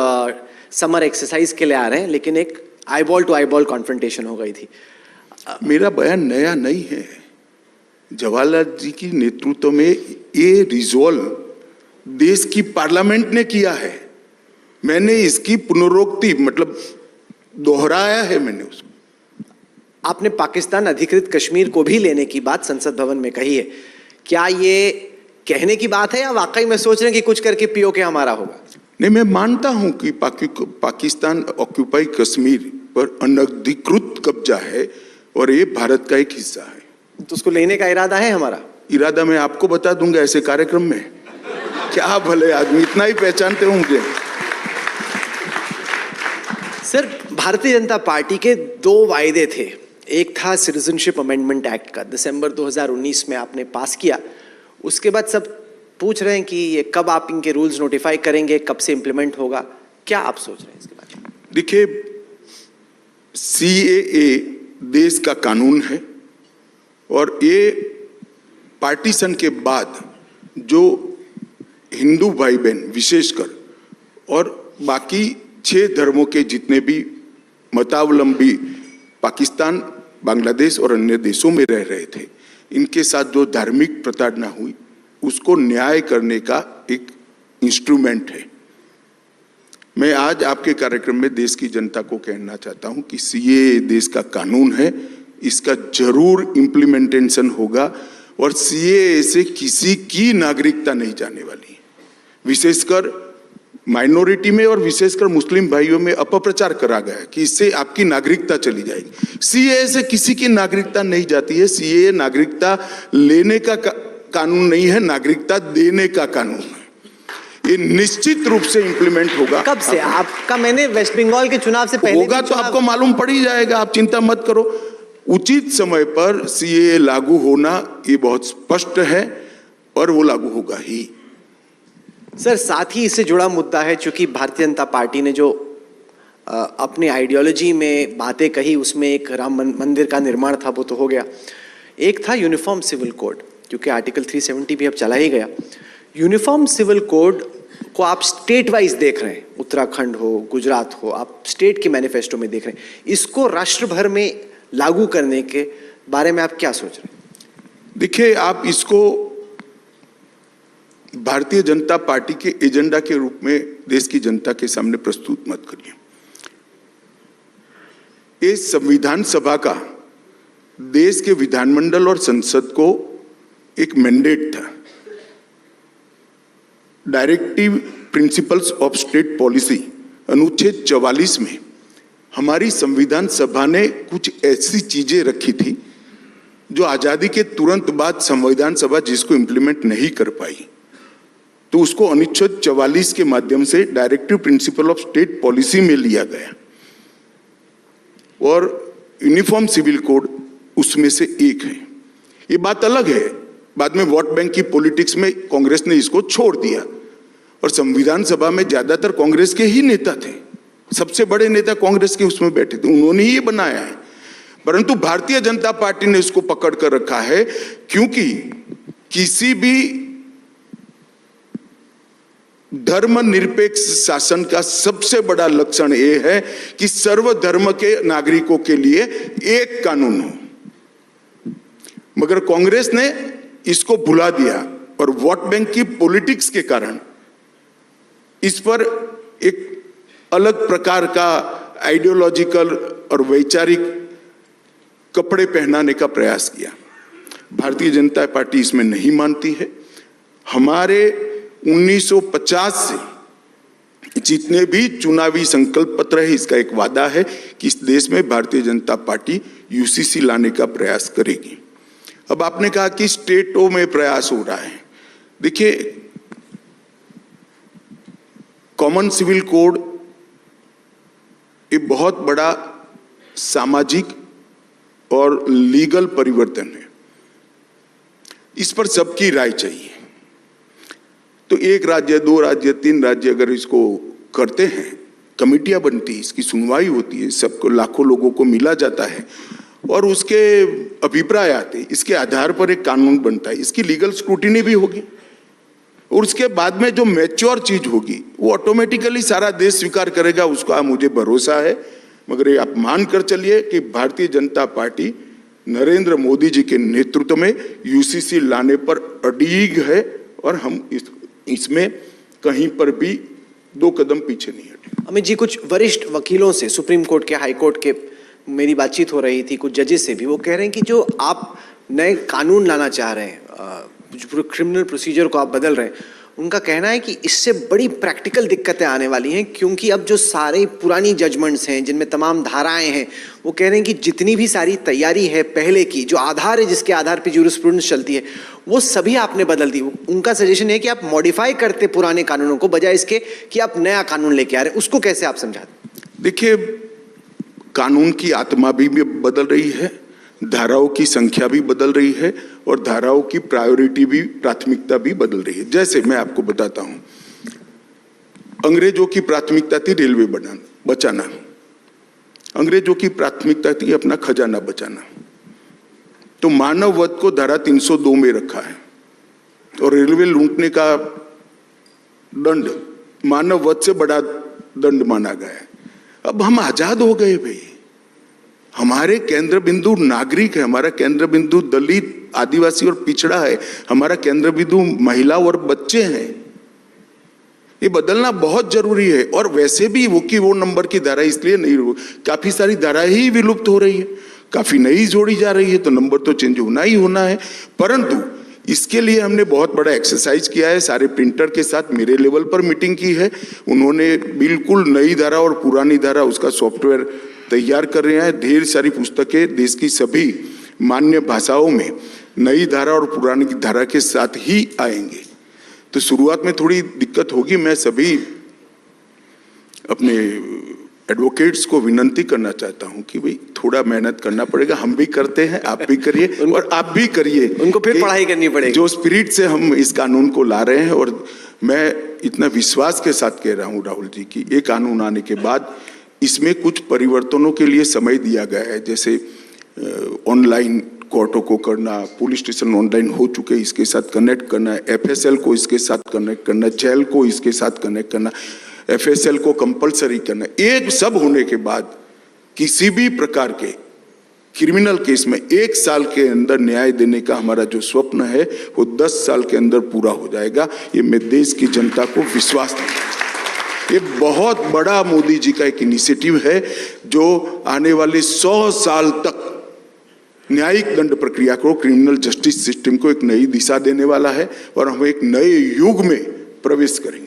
समर एक्सरसाइज के लिए आ रहे हैं, लेकिन एक आईबॉल टू आईबॉल कॉन्फ्रंटेशन हो गई थी। मेरा बयान नया नहीं है। जवाहरलाल जी की नेतृत्व में ये रिजॉल्व देश की पार्लियामेंट ने किया है। मैंने इसकी पुनरोक्ति, मतलब दोहराया है मैंने उसको। आपने पाकिस्तान अधिकृत कश्मीर को भी लेने की बात संसद भवन में कही है। क्या ये कहने की बात है या वाकई में सोच रहे हैं कि कुछ करके पीओके हमारा होगा? नहीं, मैं मानता हूं कि पाकिस्तान ऑक्यूपाई कश्मीर पर अनधिकृत कब्जा है और ये भारत का एक हिस्सा है। तो उसको लेने का इरादा है हमारा? इरादा मैं आपको बता दूंगा ऐसे कार्यक्रम में। क्या भले आदमी, इतना ही पहचानते होंगे। सर, भारतीय जनता पार्टी के 2 वायदे थे। एक था सिटीजनशिप अमेंडमेंट एक्ट का, दिसंबर 2019 में आपने पास किया। उसके बाद सब पूछ रहे हैं कि ये कब आप इनके रूल्स नोटिफाई करेंगे, कब से इंप्लीमेंट होगा? क्या आप सोच रहे हैं इसके बारे में? देखिए, सीएए देश का कानून है और ये पार्टीशन के बाद जो हिंदू भाई बहन विशेषकर और बाकी 6 धर्मों के जितने भी मतावलंबी पाकिस्तान, बांग्लादेश और अन्य देशों में रह रहे थे, इनके साथ जो धार्मिक प्रताड़ना हुई उसको न्याय करने का एक इंस्ट्रूमेंट है। मैं आज आपके कार्यक्रम में देश की जनता को कहना चाहता हूं कि सीएए देश का कानून है, इसका जरूर इम्प्लीमेंटेशन होगा और सीएए से किसी की नागरिकता नहीं जाने वाली है। विशेषकर माइनॉरिटी में और विशेषकर मुस्लिम भाइयों में अपप्रचार करा गया कि इससे आपकी नागरिकता चली जाएगी। सीएए से किसी की नागरिकता नहीं जाती है। सीएए नागरिकता लेने का कानून नहीं है, नागरिकता देने का कानून है। ये निश्चित रूप से इंप्लीमेंट होगा। कब से? आपका, मैंने वेस्ट बंगाल के चुनाव से पहले होगा तो आपको मालूम पड़ ही जाएगा, आप चिंता मत करो। उचित समय पर सीएए लागू होना ये बहुत स्पष्ट है और वो लागू होगा ही। सर, साथ ही इससे जुड़ा मुद्दा है, चूंकि भारतीय जनता पार्टी ने जो अपनी आइडियोलॉजी में बातें कही, उसमें एक राम मंदिर का निर्माण था, वो तो हो गया। एक था यूनिफॉर्म सिविल कोड, क्योंकि आर्टिकल 370 भी अब चला ही गया। यूनिफॉर्म सिविल कोड को आप स्टेट वाइज देख रहे हैं, उत्तराखंड हो, गुजरात हो, आप स्टेट के मैनिफेस्टो में देख रहे हैं। इसको राष्ट्र भर में लागू करने के बारे में आप क्या सोच रहे हैं? देखिए, आप इसको भारतीय जनता पार्टी के एजेंडा के रूप में देश की जनता के सामने प्रस्तुत मत करिए। ये संविधान सभा का देश के विधानमंडल और संसद को एक मैंडेट था। Directive principles of state policy अनुच्छेद 44 में हमारी संविधान सभा ने कुछ ऐसी चीजें रखी थी जो आजादी के तुरंत बाद संविधान सभा जिसको इम्प्लीमेंट नहीं कर पाई, तो उसको अनुच्छेद 44 के माध्यम से directive principle of state policy में लिया गया और यूनिफॉर्म सिविल कोड उसमें से एक है। ये बात अलग है, बाद में वोट बैंक की पॉलिटिक्स में कांग्रेस ने इसको छोड़ दिया और संविधान सभा में ज्यादातर कांग्रेस के ही नेता थे, सबसे बड़े नेता कांग्रेस के उसमें बैठे थे, उन्होंने ही ये बनाया है। परंतु भारतीय जनता पार्टी ने इसको पकड़ कर रखा है, क्योंकि किसी भी धर्मनिरपेक्ष शासन का सबसे बड़ा लक्षण यह है कि सर्वधर्म के नागरिकों के लिए एक कानून हो। मगर कांग्रेस ने इसको भुला दिया और वोट बैंक की पॉलिटिक्स के कारण इस पर एक अलग प्रकार का आइडियोलॉजिकल और वैचारिक कपड़े पहनाने का प्रयास किया। भारतीय जनता पार्टी इसमें नहीं मानती है। हमारे 1950 से जितने भी चुनावी संकल्प पत्र है, इसका एक वादा है कि इस देश में भारतीय जनता पार्टी यूसीसी लाने का प्रयास करेगी। अब आपने कहा कि स्टेटों में प्रयास हो रहा है। देखिए, कॉमन सिविल कोड एक बहुत बड़ा सामाजिक और लीगल परिवर्तन है। इस पर सबकी राय चाहिए। तो एक राज्य, 2 राज्य, 3 राज्य अगर इसको करते हैं, कमेटियां बनती है, इसकी सुनवाई होती है, सबको, लाखों लोगों को मिला जाता है और उसके अभिप्राय आते हैं, इसके आधार पर एक कानून बनता है, इसकी लीगल स्क्रूटिनी भी होगी और उसके बाद में जो मैच्योर चीज होगी वो ऑटोमेटिकली सारा देश स्वीकार करेगा, उसका मुझे भरोसा है। मगर ये आप मान कर चलिए कि भारतीय जनता पार्टी नरेंद्र मोदी जी के नेतृत्व में यूसीसी लाने पर अड़िग है और हम इसमें कहीं पर भी 2 कदम पीछे नहीं हटे। अमित जी, कुछ वरिष्ठ वकीलों से, सुप्रीम कोर्ट के, हाई कोर्ट के मेरी बातचीत हो रही थी, कुछ जजेस से भी, वो कह रहे हैं कि जो आप नए कानून लाना चाह रहे हैं, जो क्रिमिनल प्रोसीजर को आप बदल रहे हैं, उनका कहना है कि इससे बड़ी प्रैक्टिकल दिक्कतें आने वाली हैं, क्योंकि अब जो सारे पुरानी जजमेंट्स हैं जिनमें तमाम धाराएं हैं, वो कह रहे हैं कि जितनी भी सारी तैयारी है पहले की, जो आधार है जिसके आधार पर ज्यूरिस्प्रूडेंस चलती है, वो सभी आपने बदल दी। उनका सजेशन है कि आप मॉडिफाई करते पुराने कानूनों को, बजाय इसके कि आप नया कानून लेके आ रहे हैं। उसको कैसे आप समझाते? देखिए, कानून की आत्मा भी बदल रही है, धाराओं की संख्या भी बदल रही है और धाराओं की प्रायोरिटी भी, प्राथमिकता भी बदल रही है। जैसे मैं आपको बताता हूं, अंग्रेजों की प्राथमिकता थी रेलवे बचाना, अंग्रेजों की प्राथमिकता थी अपना खजाना बचाना, तो मानव वध को धारा 302 में रखा है और रेलवे लूटने का दंड मानव वध से बड़ा दंड माना गया है। अब हम आजाद हो गए भाई, हमारे केंद्र बिंदु नागरिक है, हमारा केंद्र बिंदु दलित, आदिवासी और पिछड़ा है, हमारा केंद्र बिंदु महिला और बच्चे हैं। ये बदलना बहुत जरूरी है। और वैसे भी वो नंबर की धारा इसलिए नहीं, काफी सारी धारा ही विलुप्त हो रही है, काफी नई जोड़ी जा रही है, तो नंबर तो चेंज होना ही होना है। परंतु इसके लिए हमने बहुत बड़ा एक्सरसाइज किया है, सारे प्रिंटर के साथ मेरे लेवल पर मीटिंग की है, उन्होंने बिल्कुल नई धारा और पुरानी धारा उसका सॉफ्टवेयर तैयार कर रहे हैं। ढेर सारी पुस्तकें देश की सभी मान्य भाषाओं में नई धारा और पुरानी धारा के साथ ही आएंगे। तो शुरुआत में थोड़ी दिक्कत होगी, मैं सभी अपने एडवोकेट्स को विनंती करना चाहता हूं कि भाई थोड़ा मेहनत करना पड़ेगा, हम भी करते हैं, आप भी करिए और आप भी करिए। उनको फिर पढ़ाई करनी पड़ेगी। जो स्पिरिट से हम इस कानून को ला रहे हैं, और मैं इतना विश्वास के साथ कह रहा हूं राहुल जी कि ये कानून आने के बाद इसमें कुछ परिवर्तनों के लिए समय दिया गया है, जैसे ऑनलाइन कोर्टों को करना, पुलिस स्टेशन ऑनलाइन हो चुके इसके साथ कनेक्ट करना, एफएसएल को इसके साथ कनेक्ट करना, जेल को इसके साथ कनेक्ट करना, एफएसएल को कंपलसरी करना। एक सब होने के बाद किसी भी प्रकार के क्रिमिनल केस में 1 साल के अंदर न्याय देने का हमारा जो स्वप्न है वो 10 साल के अंदर पूरा हो जाएगा। ये मैं देश की जनता को विश्वास देता हूं। ये बहुत बड़ा मोदी जी का एक इनिशिएटिव है जो आने वाले 100 साल तक न्यायिक दंड प्रक्रिया को, क्रिमिनल जस्टिस सिस्टम को एक नई दिशा देने वाला है और हम एक नए युग में प्रवेश करेंगे।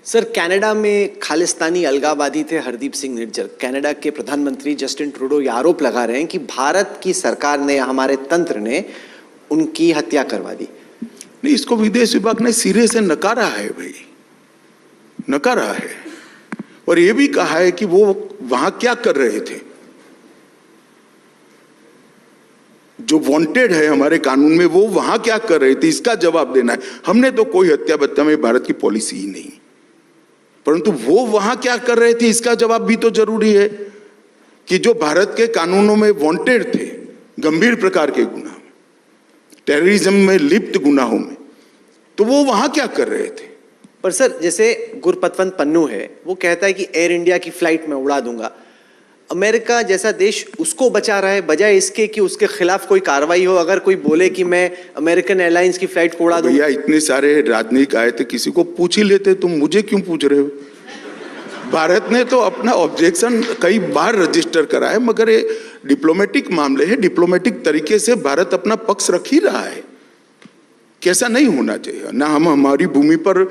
सर, कनाडा में खालिस्तानी अलगाववादी थे हरदीप सिंह निज्जर। कनाडा के प्रधानमंत्री जस्टिन ट्रूडो ये आरोप लगा रहे हैं कि भारत की सरकार ने, हमारे तंत्र ने उनकी हत्या करवा दी। नहीं, इसको विदेश विभाग ने सिरे से नकारा है भाई, नकारा है। और ये भी कहा है कि वो वहां क्या कर रहे थे, जो वांटेड है हमारे कानून में, वो वहां क्या कर रहे थे, इसका जवाब देना है। हमने तो कोई हत्या बत्या में भारत की पॉलिसी ही नहीं, परंतु वो वहां क्या कर रहे थे इसका जवाब भी तो जरूरी है कि जो भारत के कानूनों में वांटेड थे, गंभीर प्रकार के गुनाह, टेररिज्म में लिप्त गुनाहों में, तो वो वहां क्या कर रहे थे। पर सर, जैसे गुरपतवंत पन्नू है, वो कहता है कि एयर इंडिया की फ्लाइट में उड़ा दूंगा। अमेरिका जैसा देश उसको बचा रहा है, बजाय इसके कि उसके खिलाफ कोई कार्रवाई हो। अगर कोई बोले कि मैं अमेरिकन एयरलाइंस की फ्लाइट को उड़ा दूं। भैया, इतने सारे राजनयिक आए थे, किसी को पूछ ही लेते, तुम मुझे क्यों पूछ रहे हो। भारत ने तो अपना ऑब्जेक्शन कई बार रजिस्टर करा है, मगर ये डिप्लोमेटिक मामले है, डिप्लोमेटिक तरीके से भारत अपना पक्ष रख ही रहा है। कैसा नहीं होना चाहिए ना, हम हमारी भूमि पर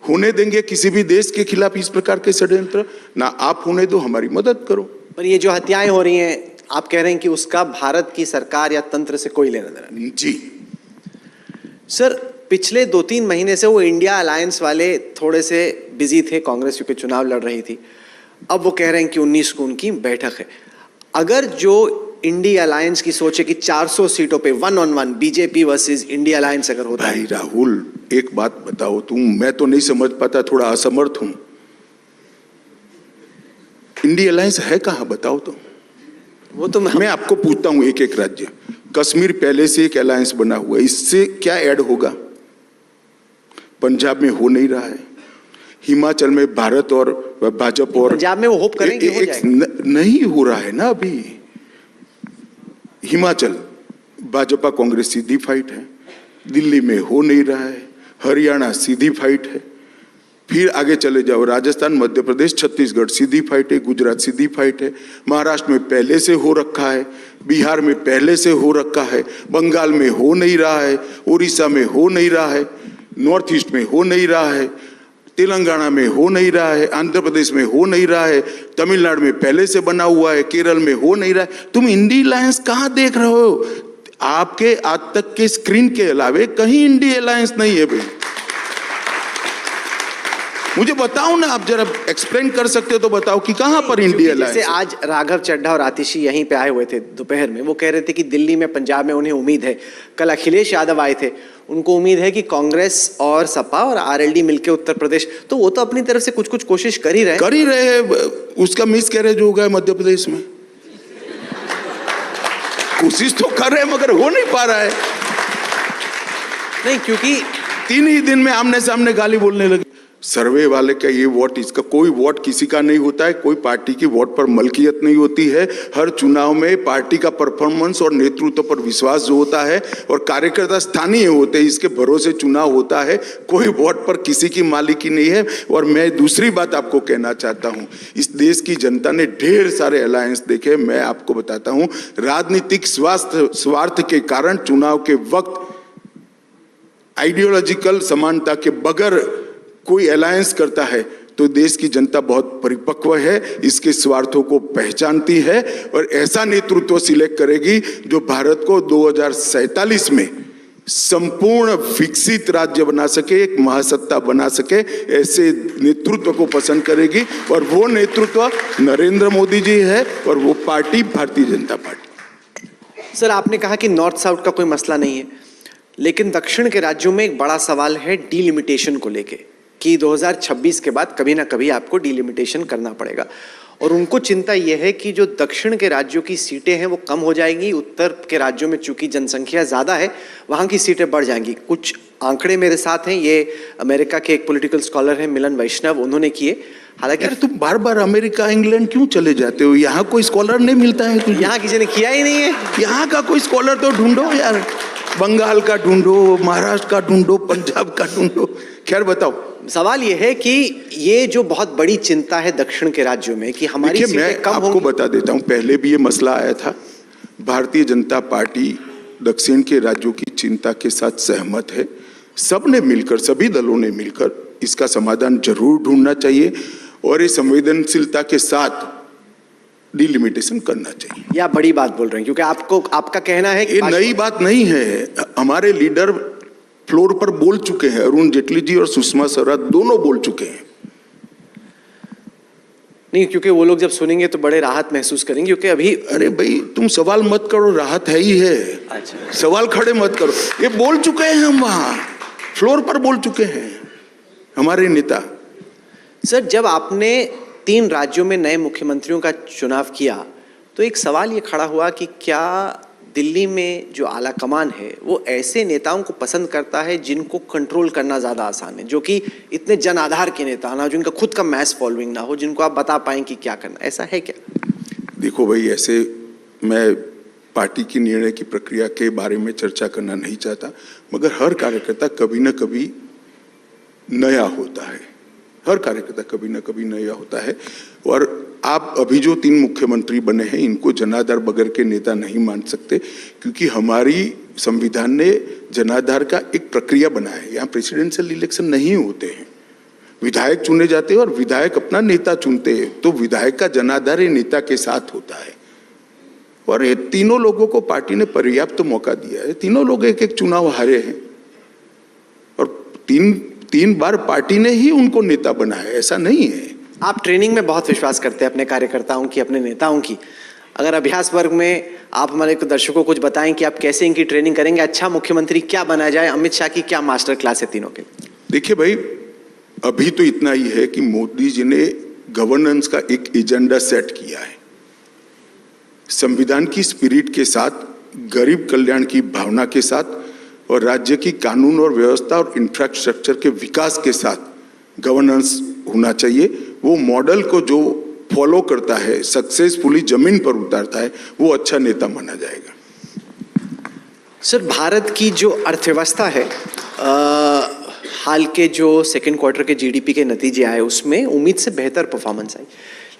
होने देंगे किसी भी देश के खिलाफ इस प्रकार के षड्यंत्र, ना आप होने दो, हमारी मदद करो। पर ये जो हत्याएं हो रही हैं, आप कह रहे हैं कि उसका भारत की सरकार या तंत्र से कोई लेना देना नहीं। जी सर, पिछले 2-3 महीने से वो इंडिया अलायंस वाले थोड़े से बिजी थे, कांग्रेस क्योंकि चुनाव लड़ रही थी। अब वो कह रहे हैं कि 19 को उनकी बैठक है। अगर जो इंडिया अलायंस की सोच है कि 400 सीटों पे 1-on-1 BJP versus India alliance अगर होता भाई है। राहुल, एक बात बताओ, मैं तो नहीं समझ पाता, थोड़ा असमर्थ हूं। इंडिया अलायंस है कहां, बताओ तो। वो तो मैं आपको पूछता हूं, एक एक राज्य, कश्मीर पहले से एक अलायंस बना हुआ है, इससे क्या ऐड होगा। पंजाब में हो नहीं रहा है, हिमाचल में भारत और भाजपा और पंजाब में वो होप करेंगे हो जाएगा। नहीं हो रहा है ना अभी। हिमाचल भाजपा कांग्रेस सीधी फाइट है, दिल्ली में हो नहीं रहा है, हरियाणा सीधी फाइट है, फिर आगे चले जाओ, राजस्थान, मध्य प्रदेश, छत्तीसगढ़ सीधी फाइट है, गुजरात सीधी फाइट है, महाराष्ट्र में पहले से हो रखा है, बिहार में पहले से हो रखा है, बंगाल में हो नहीं रहा है, उड़ीसा में हो नहीं रहा है, नॉर्थ ईस्ट में हो नहीं रहा है, तेलंगाना में हो नहीं रहा है, आंध्र प्रदेश में हो नहीं रहा है, तमिलनाडु में पहले से बना हुआ है, केरल में हो नहीं रहा है। तुम इंडिया अलायंस कहां देख रहे हो। आपके आज तक के स्क्रीन के अलावे कहीं इंडिया अलायंस नहीं है भाई। मुझे बताओ ना, आप जरा एक्सप्लेन कर सकते हो तो बताओ कि कहां पर इंडिया अलायंस। जैसे आज राघव चड्ढा और आतिशी यहीं पे आए हुए थे दोपहर में, वो कह रहे थे कि दिल्ली में, पंजाब में उन्हें उम्मीद है। कल अखिलेश यादव आए थे, उनको उम्मीद है कि कांग्रेस और सपा और आरएलडी मिलकर उत्तर प्रदेश, तो वो तो अपनी तरफ से कुछ कुछ कोशिश कर ही रहे उसका मिस कैरेज हो गया मध्य प्रदेश में। कोशिश तो कर रहे हैं मगर हो नहीं पा रहा है। नहीं, क्योंकि 3 ही दिन में आमने सामने गाली बोलने लगे। सर्वे वाले का ये वोट, इसका कोई वोट किसी का नहीं होता है, कोई पार्टी की वोट पर मलकियत नहीं होती है। हर चुनाव में पार्टी का परफॉर्मेंस और नेतृत्व पर विश्वास जो होता है, और कार्यकर्ता स्थानीय होते हैं, इसके भरोसे चुनाव होता है। कोई वोट पर किसी की मालिकी नहीं है। और मैं दूसरी बात आपको कहना चाहता हूं, इस देश की जनता ने ढेर सारे अलायंस देखे। मैं आपको बताता हूं, राजनीतिक स्वार्थ के कारण चुनाव के वक्त आइडियोलॉजिकल समानता के बगैर कोई अलायंस करता है तो देश की जनता बहुत परिपक्व है, इसके स्वार्थों को पहचानती है और ऐसा नेतृत्व सिलेक्ट करेगी जो भारत को 2047 में संपूर्ण विकसित राज्य बना सके, एक महासत्ता बना सके, ऐसे नेतृत्व को पसंद करेगी। और वो नेतृत्व नरेंद्र मोदी जी है और वो party Bharatiya Janata party. Sir, आपने कहा कि नॉर्थ साउथ का कोई मसला नहीं है, लेकिन दक्षिण के राज्यों में एक बड़ा सवाल है डीलिमिटेशन को लेके कि 2026 के बाद कभी ना कभी आपको डीलिमिटेशन करना पड़ेगा। और उनको चिंता यह है कि जो दक्षिण के राज्यों की सीटें हैं वो कम हो जाएंगी, उत्तर के राज्यों में चूंकि जनसंख्या ज़्यादा है वहाँ की सीटें बढ़ जाएंगी। कुछ आंकड़े मेरे साथ हैं, ये अमेरिका के एक पॉलिटिकल स्कॉलर हैं मिलन वैष्णव, उन्होंने किए। हालांकि यार तुम बार बार अमेरिका इंग्लैंड क्यों चले जाते हो? यहाँ कोई स्कॉलर नहीं मिलता है तुझे? यहाँ किसी ने किया ही नहीं है। यहाँ का कोई स्कॉलर तो ढूंढो यार, बंगाल का ढूंढो, महाराष्ट्र का ढूंढो, पंजाब का ढूंढो। खैर बताओ। सवाल यह है कि ये जो बहुत बड़ी चिंता है दक्षिण के राज्यों में कि हमारी सीटें कम होंगी। आपको बता देता हूं, पहले भी ये मसला आया था। भारतीय जनता पार्टी दक्षिण के राज्यों की चिंता के साथ सहमत है। सबने मिलकर, सभी दलों ने मिलकर इसका समाधान जरूर ढूंढना चाहिए और ये संवेदनशीलता के साथ डिलिमिटेशन करना चाहिए। ये आप बड़ी बात बोल रहे हैं, क्योंकि आपका कहना है कि ये नई बात नहीं है। हमारे लीडर फ्लोर पर बोल चुके हैं, अरुण जेटली जी और सुषमा स्वराज दोनों बोल चुके हैं। नहीं, क्योंकि वो लोग जब सुनेंगे तो बड़े राहत महसूस करेंगे, क्योंकि अभी अरे भाई तुम सवाल मत करो, राहत है ही है। अच्छा, सवाल खड़े मत करो। ये बोल चुके हैं, हम वहां फ्लोर पर बोल चुके हैं हमारे नेता। सर, जब आपने 3 राज्यों में नए मुख्यमंत्रियों का चुनाव किया तो एक सवाल ये खड़ा हुआ कि क्या दिल्ली में जो आला कमान है वो ऐसे नेताओं को पसंद करता है जिनको कंट्रोल करना ज़्यादा आसान है, जो कि इतने जन आधार के नेता ना, जिनका खुद का मैस फॉलोइंग ना हो, जिनको आप बता पाएं कि क्या करना, ऐसा है क्या? देखो भाई, ऐसे मैं पार्टी की निर्णय की प्रक्रिया के बारे में चर्चा करना नहीं चाहता, मगर हर कार्यकर्ता कभी न कभी नया होता है। हर कार्यकर्ता कभी न कभी नया होता है। और आप अभी जो 3 मुख्यमंत्री बने हैं इनको जनाधार बगैर के नेता नहीं मान सकते, क्योंकि हमारी संविधान ने जनाधार का एक प्रक्रिया बनाया है। यहाँ प्रेसिडेंशियल इलेक्शन नहीं होते हैं, विधायक चुने जाते हैं और विधायक अपना नेता चुनते हैं। तो विधायक का जनाधार ये नेता के साथ होता है। और ये तीनों लोगों को पार्टी ने पर्याप्त मौका दिया है। तीनों लोग एक एक चुनाव हारे हैं और तीन बार पार्टी ने ही उनको नेता बनाया, ऐसा नहीं है। आप ट्रेनिंग में बहुत विश्वास करते हैं अपने कार्यकर्ताओं की, अपने नेताओं की। अगर अभ्यास वर्ग में आप हमारे दर्शकों को कुछ बताएं कि आप कैसे इनकी ट्रेनिंग करेंगे, अच्छा मुख्यमंत्री क्या बना जाए, अमित शाह की क्या मास्टर क्लास है तीनों के? देखिए भाई, अभी तो इतना ही है कि मोदी जी ने गवर्नेंस का एक एजेंडा सेट किया है, संविधान की स्पिरिट के साथ, गरीब कल्याण की भावना के साथ और राज्य की कानून और व्यवस्था और इंफ्रास्ट्रक्चर के विकास के साथ गवर्नेंस होना चाहिए। वो मॉडल को जो फॉलो करता है, सक्सेसफुली जमीन पर उतारता है, वो अच्छा नेता माना जाएगा। सर, भारत की जो अर्थव्यवस्था है, हाल के जो सेकंड क्वार्टर के जीडीपी के नतीजे आए उसमें उम्मीद से बेहतर परफॉर्मेंस आई,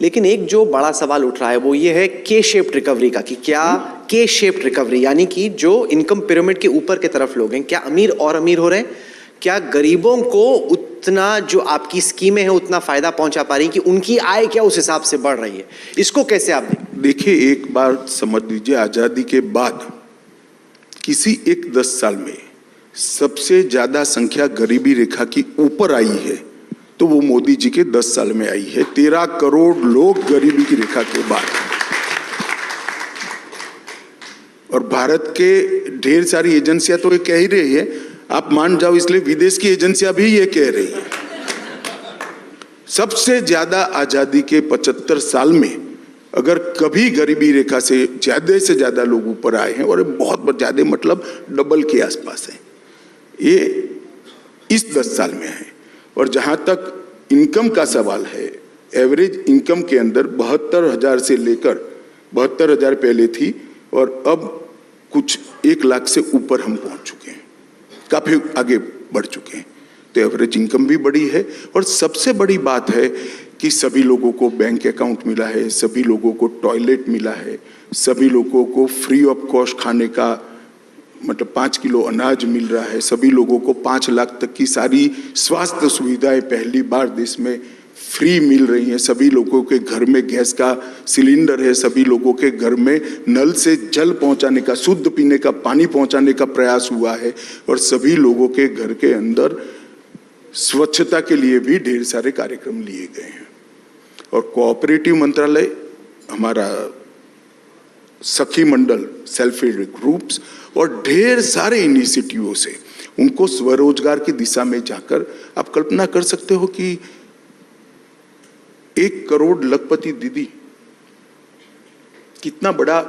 लेकिन एक जो बड़ा सवाल उठ रहा है वो ये है के शेप्ड रिकवरी का, कि क्या के शेप्ड रिकवरी, यानी कि जो इनकम पिरामिड के ऊपर की तरफ लोग हैं, क्या अमीर और अमीर हो रहे हैं? क्या गरीबों को उतना जो आपकी स्कीमें हैं उतना फायदा पहुंचा पा रही कि उनकी आय क्या उस हिसाब से बढ़ रही है? इसको कैसे आप देखिए, एक बार समझ लीजिए, आजादी के बाद किसी एक 10 साल में सबसे ज्यादा संख्या गरीबी रेखा की ऊपर आई है तो वो मोदी जी के 10 साल में आई है। 13 करोड़ लोग गरीबी की रेखा के बाद। और भारत के ढेर सारी एजेंसियां तो ये कह ही रही है, आप मान जाओ, इसलिए विदेश की एजेंसियां भी ये कह रही है। सबसे ज्यादा आजादी के 75 साल में अगर कभी गरीबी रेखा से ज्यादा लोग ऊपर आए हैं, और बहुत ज्यादा मतलब डबल के आसपास है, ये इस 10 साल में है। और जहां तक इनकम का सवाल है, एवरेज इनकम के अंदर 72,000 से लेकर 72,000 पहले थी और अब कुछ 1 लाख से ऊपर हम पहुंच चुके हैं, काफी आगे बढ़ चुके हैं। तो एवरेज इनकम भी बड़ी है। और सबसे बड़ी बात है कि सभी लोगों को बैंक अकाउंट मिला है, सभी लोगों को टॉयलेट मिला है, सभी लोगों को फ्री ऑफ कॉस्ट खाने का मतलब 5 किलो अनाज मिल रहा है, सभी लोगों को 5 लाख तक की सारी स्वास्थ्य सुविधाएं पहली बार देश में फ्री मिल रही हैं, सभी लोगों के घर में गैस का सिलेंडर है, सभी लोगों के घर में नल से जल पहुंचाने का, शुद्ध पीने का पानी पहुंचाने का प्रयास हुआ है, और सभी लोगों के घर के अंदर स्वच्छता के लिए भी ढेर सारे कार्यक्रम लिए गए हैं। और कोऑपरेटिव मंत्रालय, हमारा सखी मंडल, सेल्फ हेल्प ग्रुप्स और ढेर सारे इनिशिएटिवों से उनको स्वरोजगार की दिशा में जाकर, आप कल्पना कर सकते हो कि 1 करोड़ लखपति दीदी, कितना बड़ा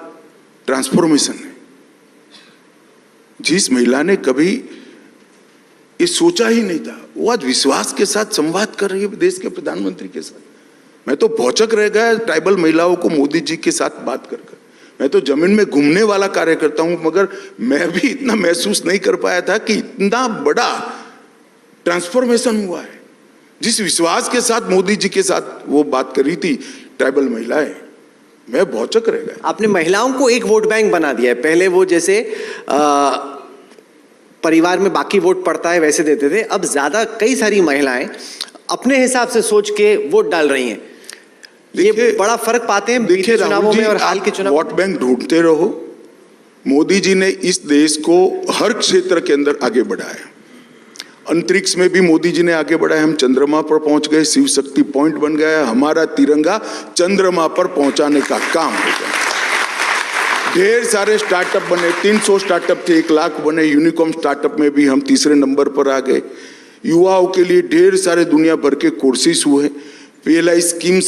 ट्रांसफॉर्मेशन है। जिस महिला ने कभी ये सोचा ही नहीं था, वो आज विश्वास के साथ संवाद कर रही है देश के प्रधानमंत्री के साथ। मैं तो भौचक रह गया ट्राइबल महिलाओं को मोदी जी के साथ बात कर कर। मैं तो जमीन में घूमने वाला कार्य करता हूं, मगर मैं भी इतना महसूस नहीं कर पाया था कि इतना बड़ा ट्रांसफॉर्मेशन हुआ है। जिस विश्वास के साथ मोदी जी के साथ वो बात करी थी ट्राइबल महिलाएं, मैं भौचक रह गया। आपने महिलाओं को एक वोट बैंक बना दिया है। पहले वो जैसे परिवार में बाकी वोट पड़ता है वैसे देते थे, अब ज्यादा कई सारी महिलाएं अपने हिसाब से सोच के वोट डाल रही हैं। ये बड़ा फर्क पाते हैं बीते चुनावों में और हाल के चुनाव। वोट बैंक ढूंढते रहो। मोदी जी ने इस देश को हर क्षेत्र के अंदर आगे बढ़ाया। अंतरिक्ष में भी मोदी जी ने आगे बढ़ाया। हम चंद्रमा पर पहुंच गए, शिव शक्ति पॉइंट बन गया। हमारा तिरंगा चंद्रमा पर पहुंचाने का काम हो गया। ढेर सारे स्टार्टअप बने, 300 स्टार्टअप थे, 1 लाख बने। यूनिकॉर्न स्टार्टअप में भी हम तीसरे नंबर पर आ गए। युवाओं के लिए ढेर सारे दुनिया भर के कोर्सेस हुए। PLI स्कीम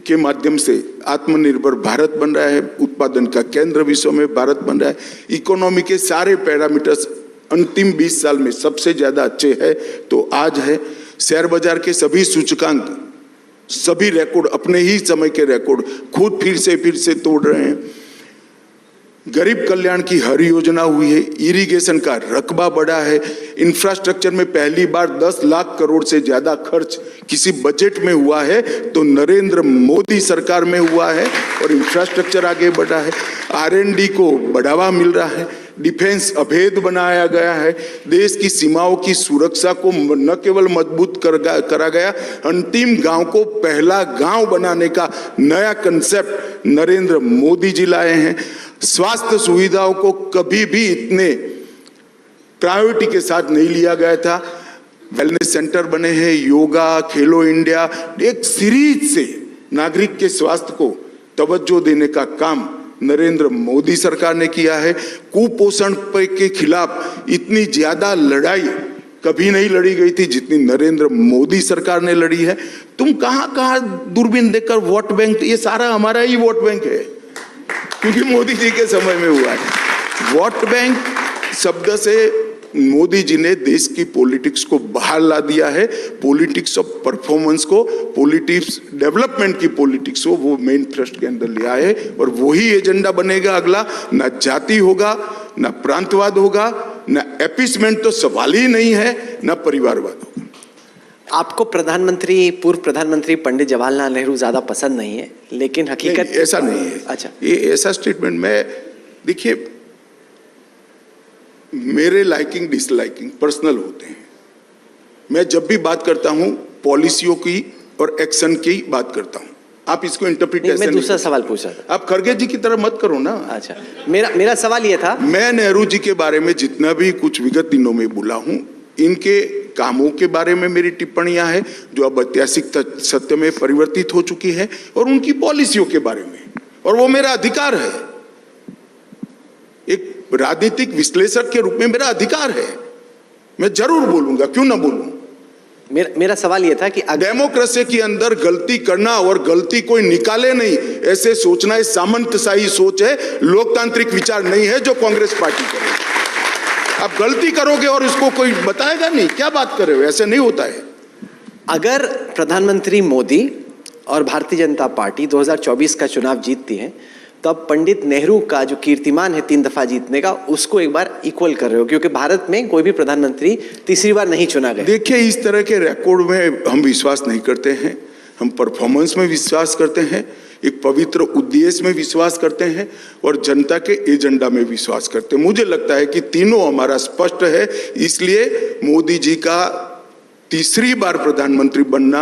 के माध्यम से आत्मनिर्भर भारत बन रहा है, उत्पादन का केंद्र विश्व में भारत बन रहा है। इकोनॉमी के सारे पैरामीटर्स अंतिम 20 साल में सबसे ज्यादा अच्छे हैं तो आज है। शेयर बाजार के सभी सूचकांक, सभी रिकॉर्ड, अपने ही समय के रिकॉर्ड खुद फिर से तोड़ रहे हैं। गरीब कल्याण की हर योजना हुई है। इरिगेशन का रकबा बढ़ा है। इंफ्रास्ट्रक्चर में पहली बार 10 लाख करोड़ से ज्यादा खर्च किसी बजट में हुआ है तो नरेंद्र मोदी सरकार में हुआ है, और इंफ्रास्ट्रक्चर आगे बढ़ा है। R&D को बढ़ावा मिल रहा है। डिफेंस अभेद बनाया गया है। देश की सीमाओं की सुरक्षा को न केवल मजबूत करा गया, अंतिम गांव को पहला गांव बनाने का नया कंसेप्ट नरेंद्र मोदी जी लाए हैं। स्वास्थ्य सुविधाओं को कभी भी इतने प्रायोरिटी के साथ नहीं लिया गया था। वेलनेस सेंटर बने हैं, योगा, खेलो इंडिया, एक सीरीज से नागरिक के स्वास्थ्य को तवज्जो देने का काम नरेंद्र मोदी सरकार ने किया है। कुपोषण के खिलाफ इतनी ज्यादा लड़ाई कभी नहीं लड़ी गई थी जितनी नरेंद्र मोदी सरकार ने लड़ी है। तुम कहां दूरबीन देखकर वोट बैंक, ये सारा हमारा ही वोट बैंक है, क्योंकि मोदी जी के समय में हुआ है। वोट बैंक शब्द से मोदी जी ने देश की पॉलिटिक्स को बाहर ला दिया है। पॉलिटिक्स ऑफ परफॉर्मेंस को, पॉलिटिक्स डेवलपमेंट की पॉलिटिक्स को वो मेन थ्रस्ट के अंदर लिया है, और वही एजेंडा बनेगा अगला। ना जाति होगा, ना प्रांतवाद होगा, ना एपिसमेंट तो सवाल ही नहीं है, ना परिवारवाद होगा। आपको पूर्व प्रधानमंत्री पंडित जवाहरलाल नेहरू ज्यादा पसंद नहीं है, लेकिन हकीकत नहीं, ऐसा नहीं है। अच्छा, ये ऐसा स्टेटमेंट में देखिए, मेरे लाइकिंग डिसलाइकिंग पर्सनल होते हैं। मैं जब भी बात करता हूं पॉलिसियों की और एक्शन की बात करता हूं। आप इसको इंटरप्रिटेशन, मैं दूसरा सवाल पूछा था। आप खड़गे जी की तरह मत करो ना। अच्छा, मेरा सवाल ये था, मैं नेहरू जी के बारे में जितना भी कुछ विगत दिनों में बोला हूं, इनके कामों के बारे में मेरी टिप्पणियां हैं जो अब ऐतिहासिक सत्य में परिवर्तित हो चुकी है, और उनकी पॉलिसियों के बारे में, और वो मेरा अधिकार है। एक राजनीतिक विश्लेषक के रूप में मेरा अधिकार है, मैं जरूर बोलूंगा, क्यों ना बोलूं। मेरा सवाल यह था कि डेमोक्रेसी के अंदर गलती करना और गलती कोई निकाले नहीं ऐसे सोचना एक सामंतशाही सोच है, लोकतांत्रिक विचार नहीं है जो कांग्रेस पार्टी करे। आप गलती करोगे और उसको कोई बताएगा नहीं, क्या बात कर रहे हो, ऐसे नहीं होता है। अगर प्रधानमंत्री मोदी और भारतीय जनता पार्टी 2024 का चुनाव जीतती है, तब पंडित नेहरू का जो कीर्तिमान है 3 दफा जीतने का, उसको एक बार इक्वल कर रहे हो, क्योंकि भारत में कोई भी प्रधानमंत्री तीसरी बार नहीं चुना गया। देखिए, इस तरह के रिकॉर्ड में हम विश्वास नहीं करते हैं। हम परफॉर्मेंस में विश्वास करते हैं, एक पवित्र उद्देश्य में विश्वास करते हैं, और जनता के एजेंडा में विश्वास करते हैं। मुझे लगता है कि तीनों हमारा स्पष्ट है, इसलिए मोदी जी का तीसरी बार प्रधानमंत्री बनना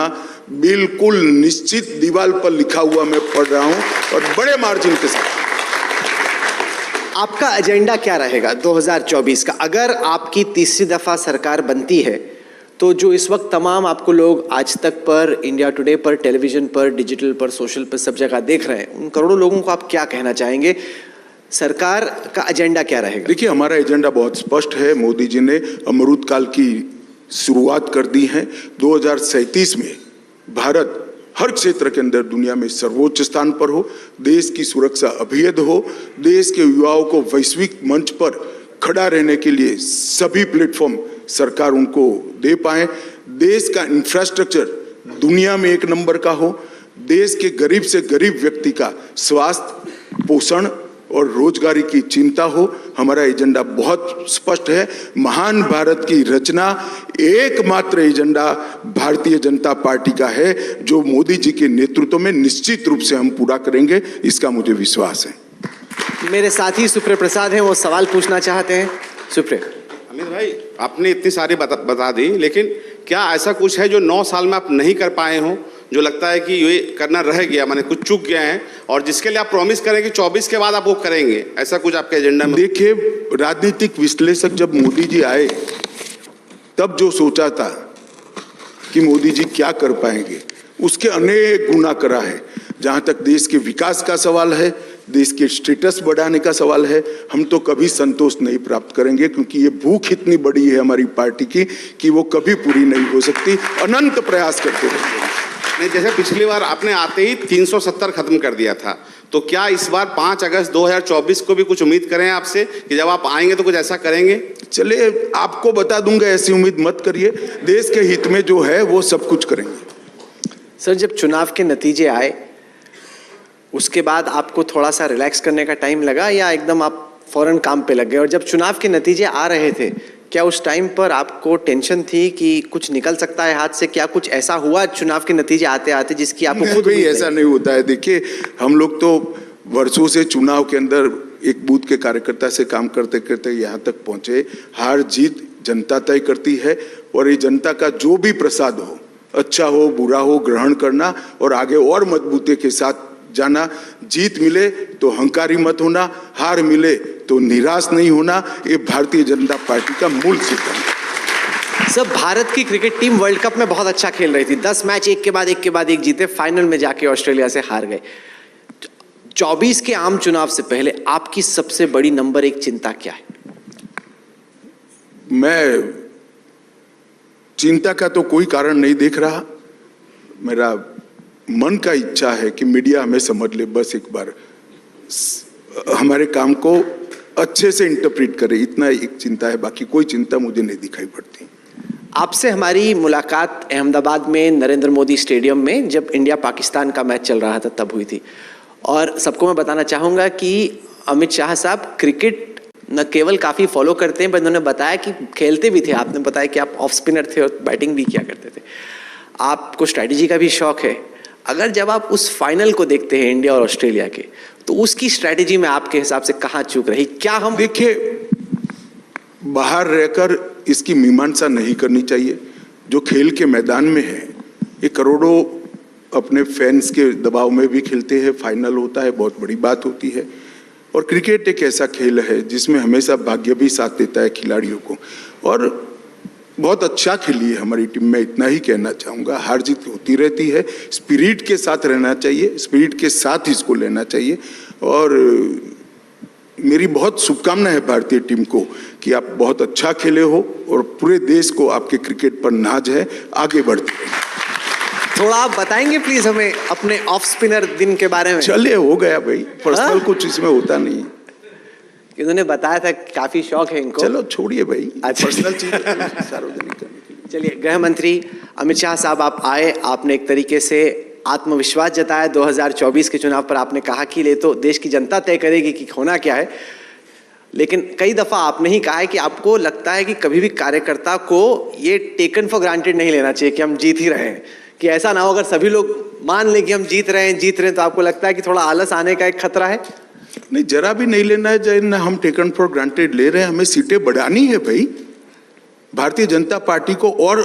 बिल्कुल निश्चित दीवार पर लिखा हुआ मैं पढ़ रहा हूं और बड़े मार्जिन के साथ। आपका एजेंडा क्या रहेगा 2024 का? अगर आपकी तीसरी दफा सरकार बनती है तो जो इस वक्त तमाम आपको लोग आज तक पर, इंडिया टुडे पर, टेलीविजन पर, डिजिटल पर, सोशल पर, सब जगह देख रहे हैं, उन करोड़ों लोगों को आप क्या कहना चाहेंगे? सरकार का एजेंडा क्या रहेगा? देखिए, हमारा एजेंडा बहुत स्पष्ट है। मोदी जी ने अमृत काल की शुरुआत कर दी है। 2037 में भारत हर क्षेत्र के अंदर दुनिया में सर्वोच्च स्थान पर हो, देश की सुरक्षा अभेद्य हो, देश के युवाओं को वैश्विक मंच पर खड़ा रहने के लिए सभी प्लेटफॉर्म सरकार उनको दे पाए, देश का इंफ्रास्ट्रक्चर दुनिया में एक नंबर का हो, देश के गरीब से गरीब व्यक्ति का स्वास्थ्य, पोषण और रोजगारी की चिंता हो। हमारा एजेंडा बहुत स्पष्ट है। महान भारत की रचना एकमात्र एजेंडा भारतीय जनता पार्टी का है, जो मोदी जी के नेतृत्व में निश्चित रूप से हम पूरा करेंगे, इसका मुझे विश्वास है। मेरे साथी सुप्रिय प्रसाद हैं, वो सवाल पूछना चाहते हैं। सुप्रिय। अमित भाई, आपने इतनी सारी बता दी, लेकिन क्या ऐसा कुछ है जो 9 साल में आप नहीं कर पाए हो, जो लगता है कि ये करना रह गया, माने कुछ चूक गया है, और जिसके लिए आप प्रॉमिस करें कि 24 के बाद आप वो करेंगे? ऐसा कुछ आपके एजेंडा में? देखिए, राजनीतिक विश्लेषक जब मोदी जी आए तब जो सोचा था कि मोदी जी क्या कर पाएंगे, उसके अनेक गुना करा है। जहां तक देश के विकास का सवाल है, देश के स्टेटस बढ़ाने का सवाल है, हम तो कभी संतोष नहीं प्राप्त करेंगे, क्योंकि ये भूख इतनी बड़ी है हमारी पार्टी की कि वो कभी पूरी नहीं हो सकती। अनंत प्रयास करते रहेंगे। नहीं, जैसे पिछली बार आपने आते ही 370 खत्म कर दिया था, तो क्या इस बार 5 अगस्त 2024 को भी कुछ उम्मीद करें आपसे कि जब आप आएंगे तो कुछ ऐसा करेंगे? चलिए, आपको बता दूंगा, ऐसी उम्मीद मत करिए। देश के हित में जो है वो सब कुछ करेंगे। सर, जब चुनाव के नतीजे आए उसके बाद आपको थोड़ा सा रिलैक्स करने का टाइम लगा, या एकदम आप फौरन काम पे लग गए? और जब चुनाव के नतीजे आ रहे थे, क्या उस टाइम पर आपको टेंशन थी कि कुछ निकल सकता है हाथ से? क्या कुछ ऐसा हुआ चुनाव के नतीजे आते आते जिसकी आपको खुद भी ऐसा नहीं होता है? देखिए, हम लोग तो वर्षों से चुनाव के अंदर एक बूथ के कार्यकर्ता से काम करते करते यहाँ तक पहुंचे। हार जीत जनता तय करती है, और ये जनता का जो भी प्रसाद हो, अच्छा हो बुरा हो, ग्रहण करना और आगे और मजबूती के साथ जाना। जीत मिले तो हंकारी मत होना, हार मिले तो निराश नहीं होना, ये भारतीय जनता पार्टी का मूल सिद्धांत है। सब भारत की क्रिकेट टीम वर्ल्ड कप में बहुत अच्छा खेल रही थी, 10 मैच एक के बाद एक जीते, फाइनल में जाके ऑस्ट्रेलिया से हार गए। 24 के आम चुनाव से पहले आपकी सबसे बड़ी नंबर 1 चिंता क्या है? मैं चिंता का तो कोई कारण नहीं देख रहा। मेरा मन का इच्छा है कि मीडिया हमें समझ ले, बस एक बार हमारे काम को अच्छे से इंटरप्रेट करे, इतना एक चिंता है। बाकी कोई चिंता मुझे नहीं दिखाई पड़ती। आपसे हमारी मुलाकात अहमदाबाद में नरेंद्र मोदी स्टेडियम में जब इंडिया पाकिस्तान का मैच चल रहा था तब हुई थी। और सबको मैं बताना चाहूँगा कि अमित शाह साहब क्रिकेट न केवल काफ़ी फॉलो करते हैं, पर उन्होंने बताया कि खेलते भी थे। आपने बताया कि आप ऑफ स्पिनर थे और बैटिंग भी किया करते थे। आपको स्ट्रैटेजी का भी शौक है। अगर जब आप उस फाइनल को देखते हैं इंडिया और ऑस्ट्रेलिया के, तो उसकी स्ट्रैटेजी में आपके हिसाब से कहाँ चूक रही? क्या हम देखिए, बाहर रहकर इसकी मीमांसा नहीं करनी चाहिए। जो खेल के मैदान में है, ये करोड़ों अपने फैंस के दबाव में भी खेलते हैं, फाइनल होता है, बहुत बड़ी बात होती है। और क्रिकेट एक ऐसा खेल है जिसमें हमेशा भाग्य भी साथ देता है खिलाड़ियों को, और बहुत अच्छा खेली है हमारी टीम में, इतना ही कहना चाहूँगा। हार जीत होती रहती है, स्पिरिट के साथ रहना चाहिए, स्पिरिट के साथ इसको लेना चाहिए। और मेरी बहुत शुभकामना है भारतीय टीम को कि आप बहुत अच्छा खेले हो और पूरे देश को आपके क्रिकेट पर नाज है, आगे बढ़ते रहिए। थोड़ा आप बताएंगे प्लीज हमें अपने ऑफ स्पिनर दिन के बारे में? चलिए, हो गया भाई, पर्सनल कुछ इसमें होता नहीं। इन्होंने बताया था काफी शौक है इनको। चलो छोड़िए भाई, अच्छा। पर्सनल चीज सार्वजनिक करने के लिए। चलिए, गृह मंत्री अमित शाह साहब, आप आए, आपने एक तरीके से आत्मविश्वास जताया। 2024 के चुनाव पर आपने कहा कि ले तो देश की जनता तय करेगी कि होना क्या है, लेकिन कई दफा आपने ही कहा है कि आपको लगता है कि कभी भी कार्यकर्ता को ये टेकन फॉर ग्रांटेड नहीं लेना चाहिए कि हम जीत ही रहे हैं, कि ऐसा ना हो अगर सभी लोग मान लें कि हम जीत रहे हैं, तो आपको लगता है कि थोड़ा आलस आने का एक खतरा है? नहीं, जरा भी नहीं लेना है। ना हम टेकन फॉर ग्रांटेड ले रहे हैं, हमें सीटें बढ़ानी है भाई। भारतीय जनता पार्टी को और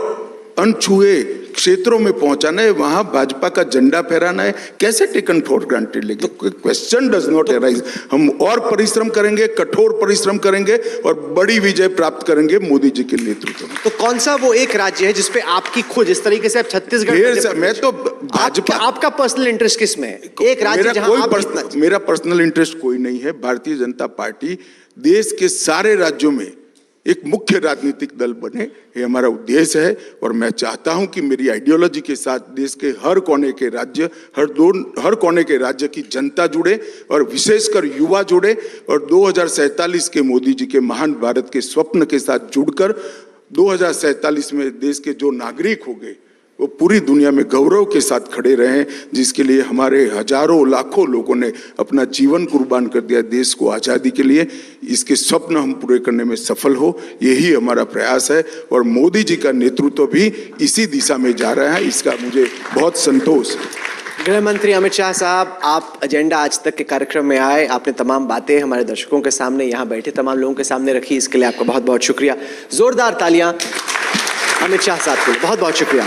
अनछुए क्षेत्रों में पहुंचाना है, वहां भाजपा का झंडा फहराना है, कैसे टेकन फॉर ग्रांटेड लेंगे? Question does not arise. हम और परिश्रम करेंगे, कठोर परिश्रम करेंगे और बड़ी विजय प्राप्त करेंगे मोदी जी के नेतृत्व में। तो कौन सा वो एक राज्य है जिसपे आपकी खुद, जिस तरीके से आप छत्तीसगढ़, मैं तो भाजपा, आपका पर्सनल इंटरेस्ट किस में है? एक राज्य जहां आप मेरा पर्सनल इंटरेस्ट कोई नहीं है। भारतीय जनता पार्टी देश के सारे राज्यों में एक मुख्य राजनीतिक दल बने, ये हमारा उद्देश्य है। और मैं चाहता हूं कि मेरी आइडियोलॉजी के साथ देश के हर कोने के राज्य, हर कोने के राज्य की जनता जुड़े और विशेषकर युवा जुड़े और 2047 के मोदी जी के महान भारत के स्वप्न के साथ जुड़कर 2047 में देश के जो नागरिक होंगे वो पूरी दुनिया में गौरव के साथ खड़े रहें, जिसके लिए हमारे हजारों लाखों लोगों ने अपना जीवन कुर्बान कर दिया देश को आज़ादी के लिए। इसके स्वप्न हम पूरे करने में सफल हो, यही हमारा प्रयास है और मोदी जी का नेतृत्व भी इसी दिशा में जा रहा है, इसका मुझे बहुत संतोष है। गृह मंत्री अमित शाह साहब, आप एजेंडा आज तक के कार्यक्रम में आए, आपने तमाम बातें हमारे दर्शकों के सामने, यहाँ बैठे तमाम लोगों के सामने रखी, इसके लिए आपका बहुत बहुत शुक्रिया। जोरदार तालियां अमित शाह साहब के लिए, बहुत बहुत शुक्रिया।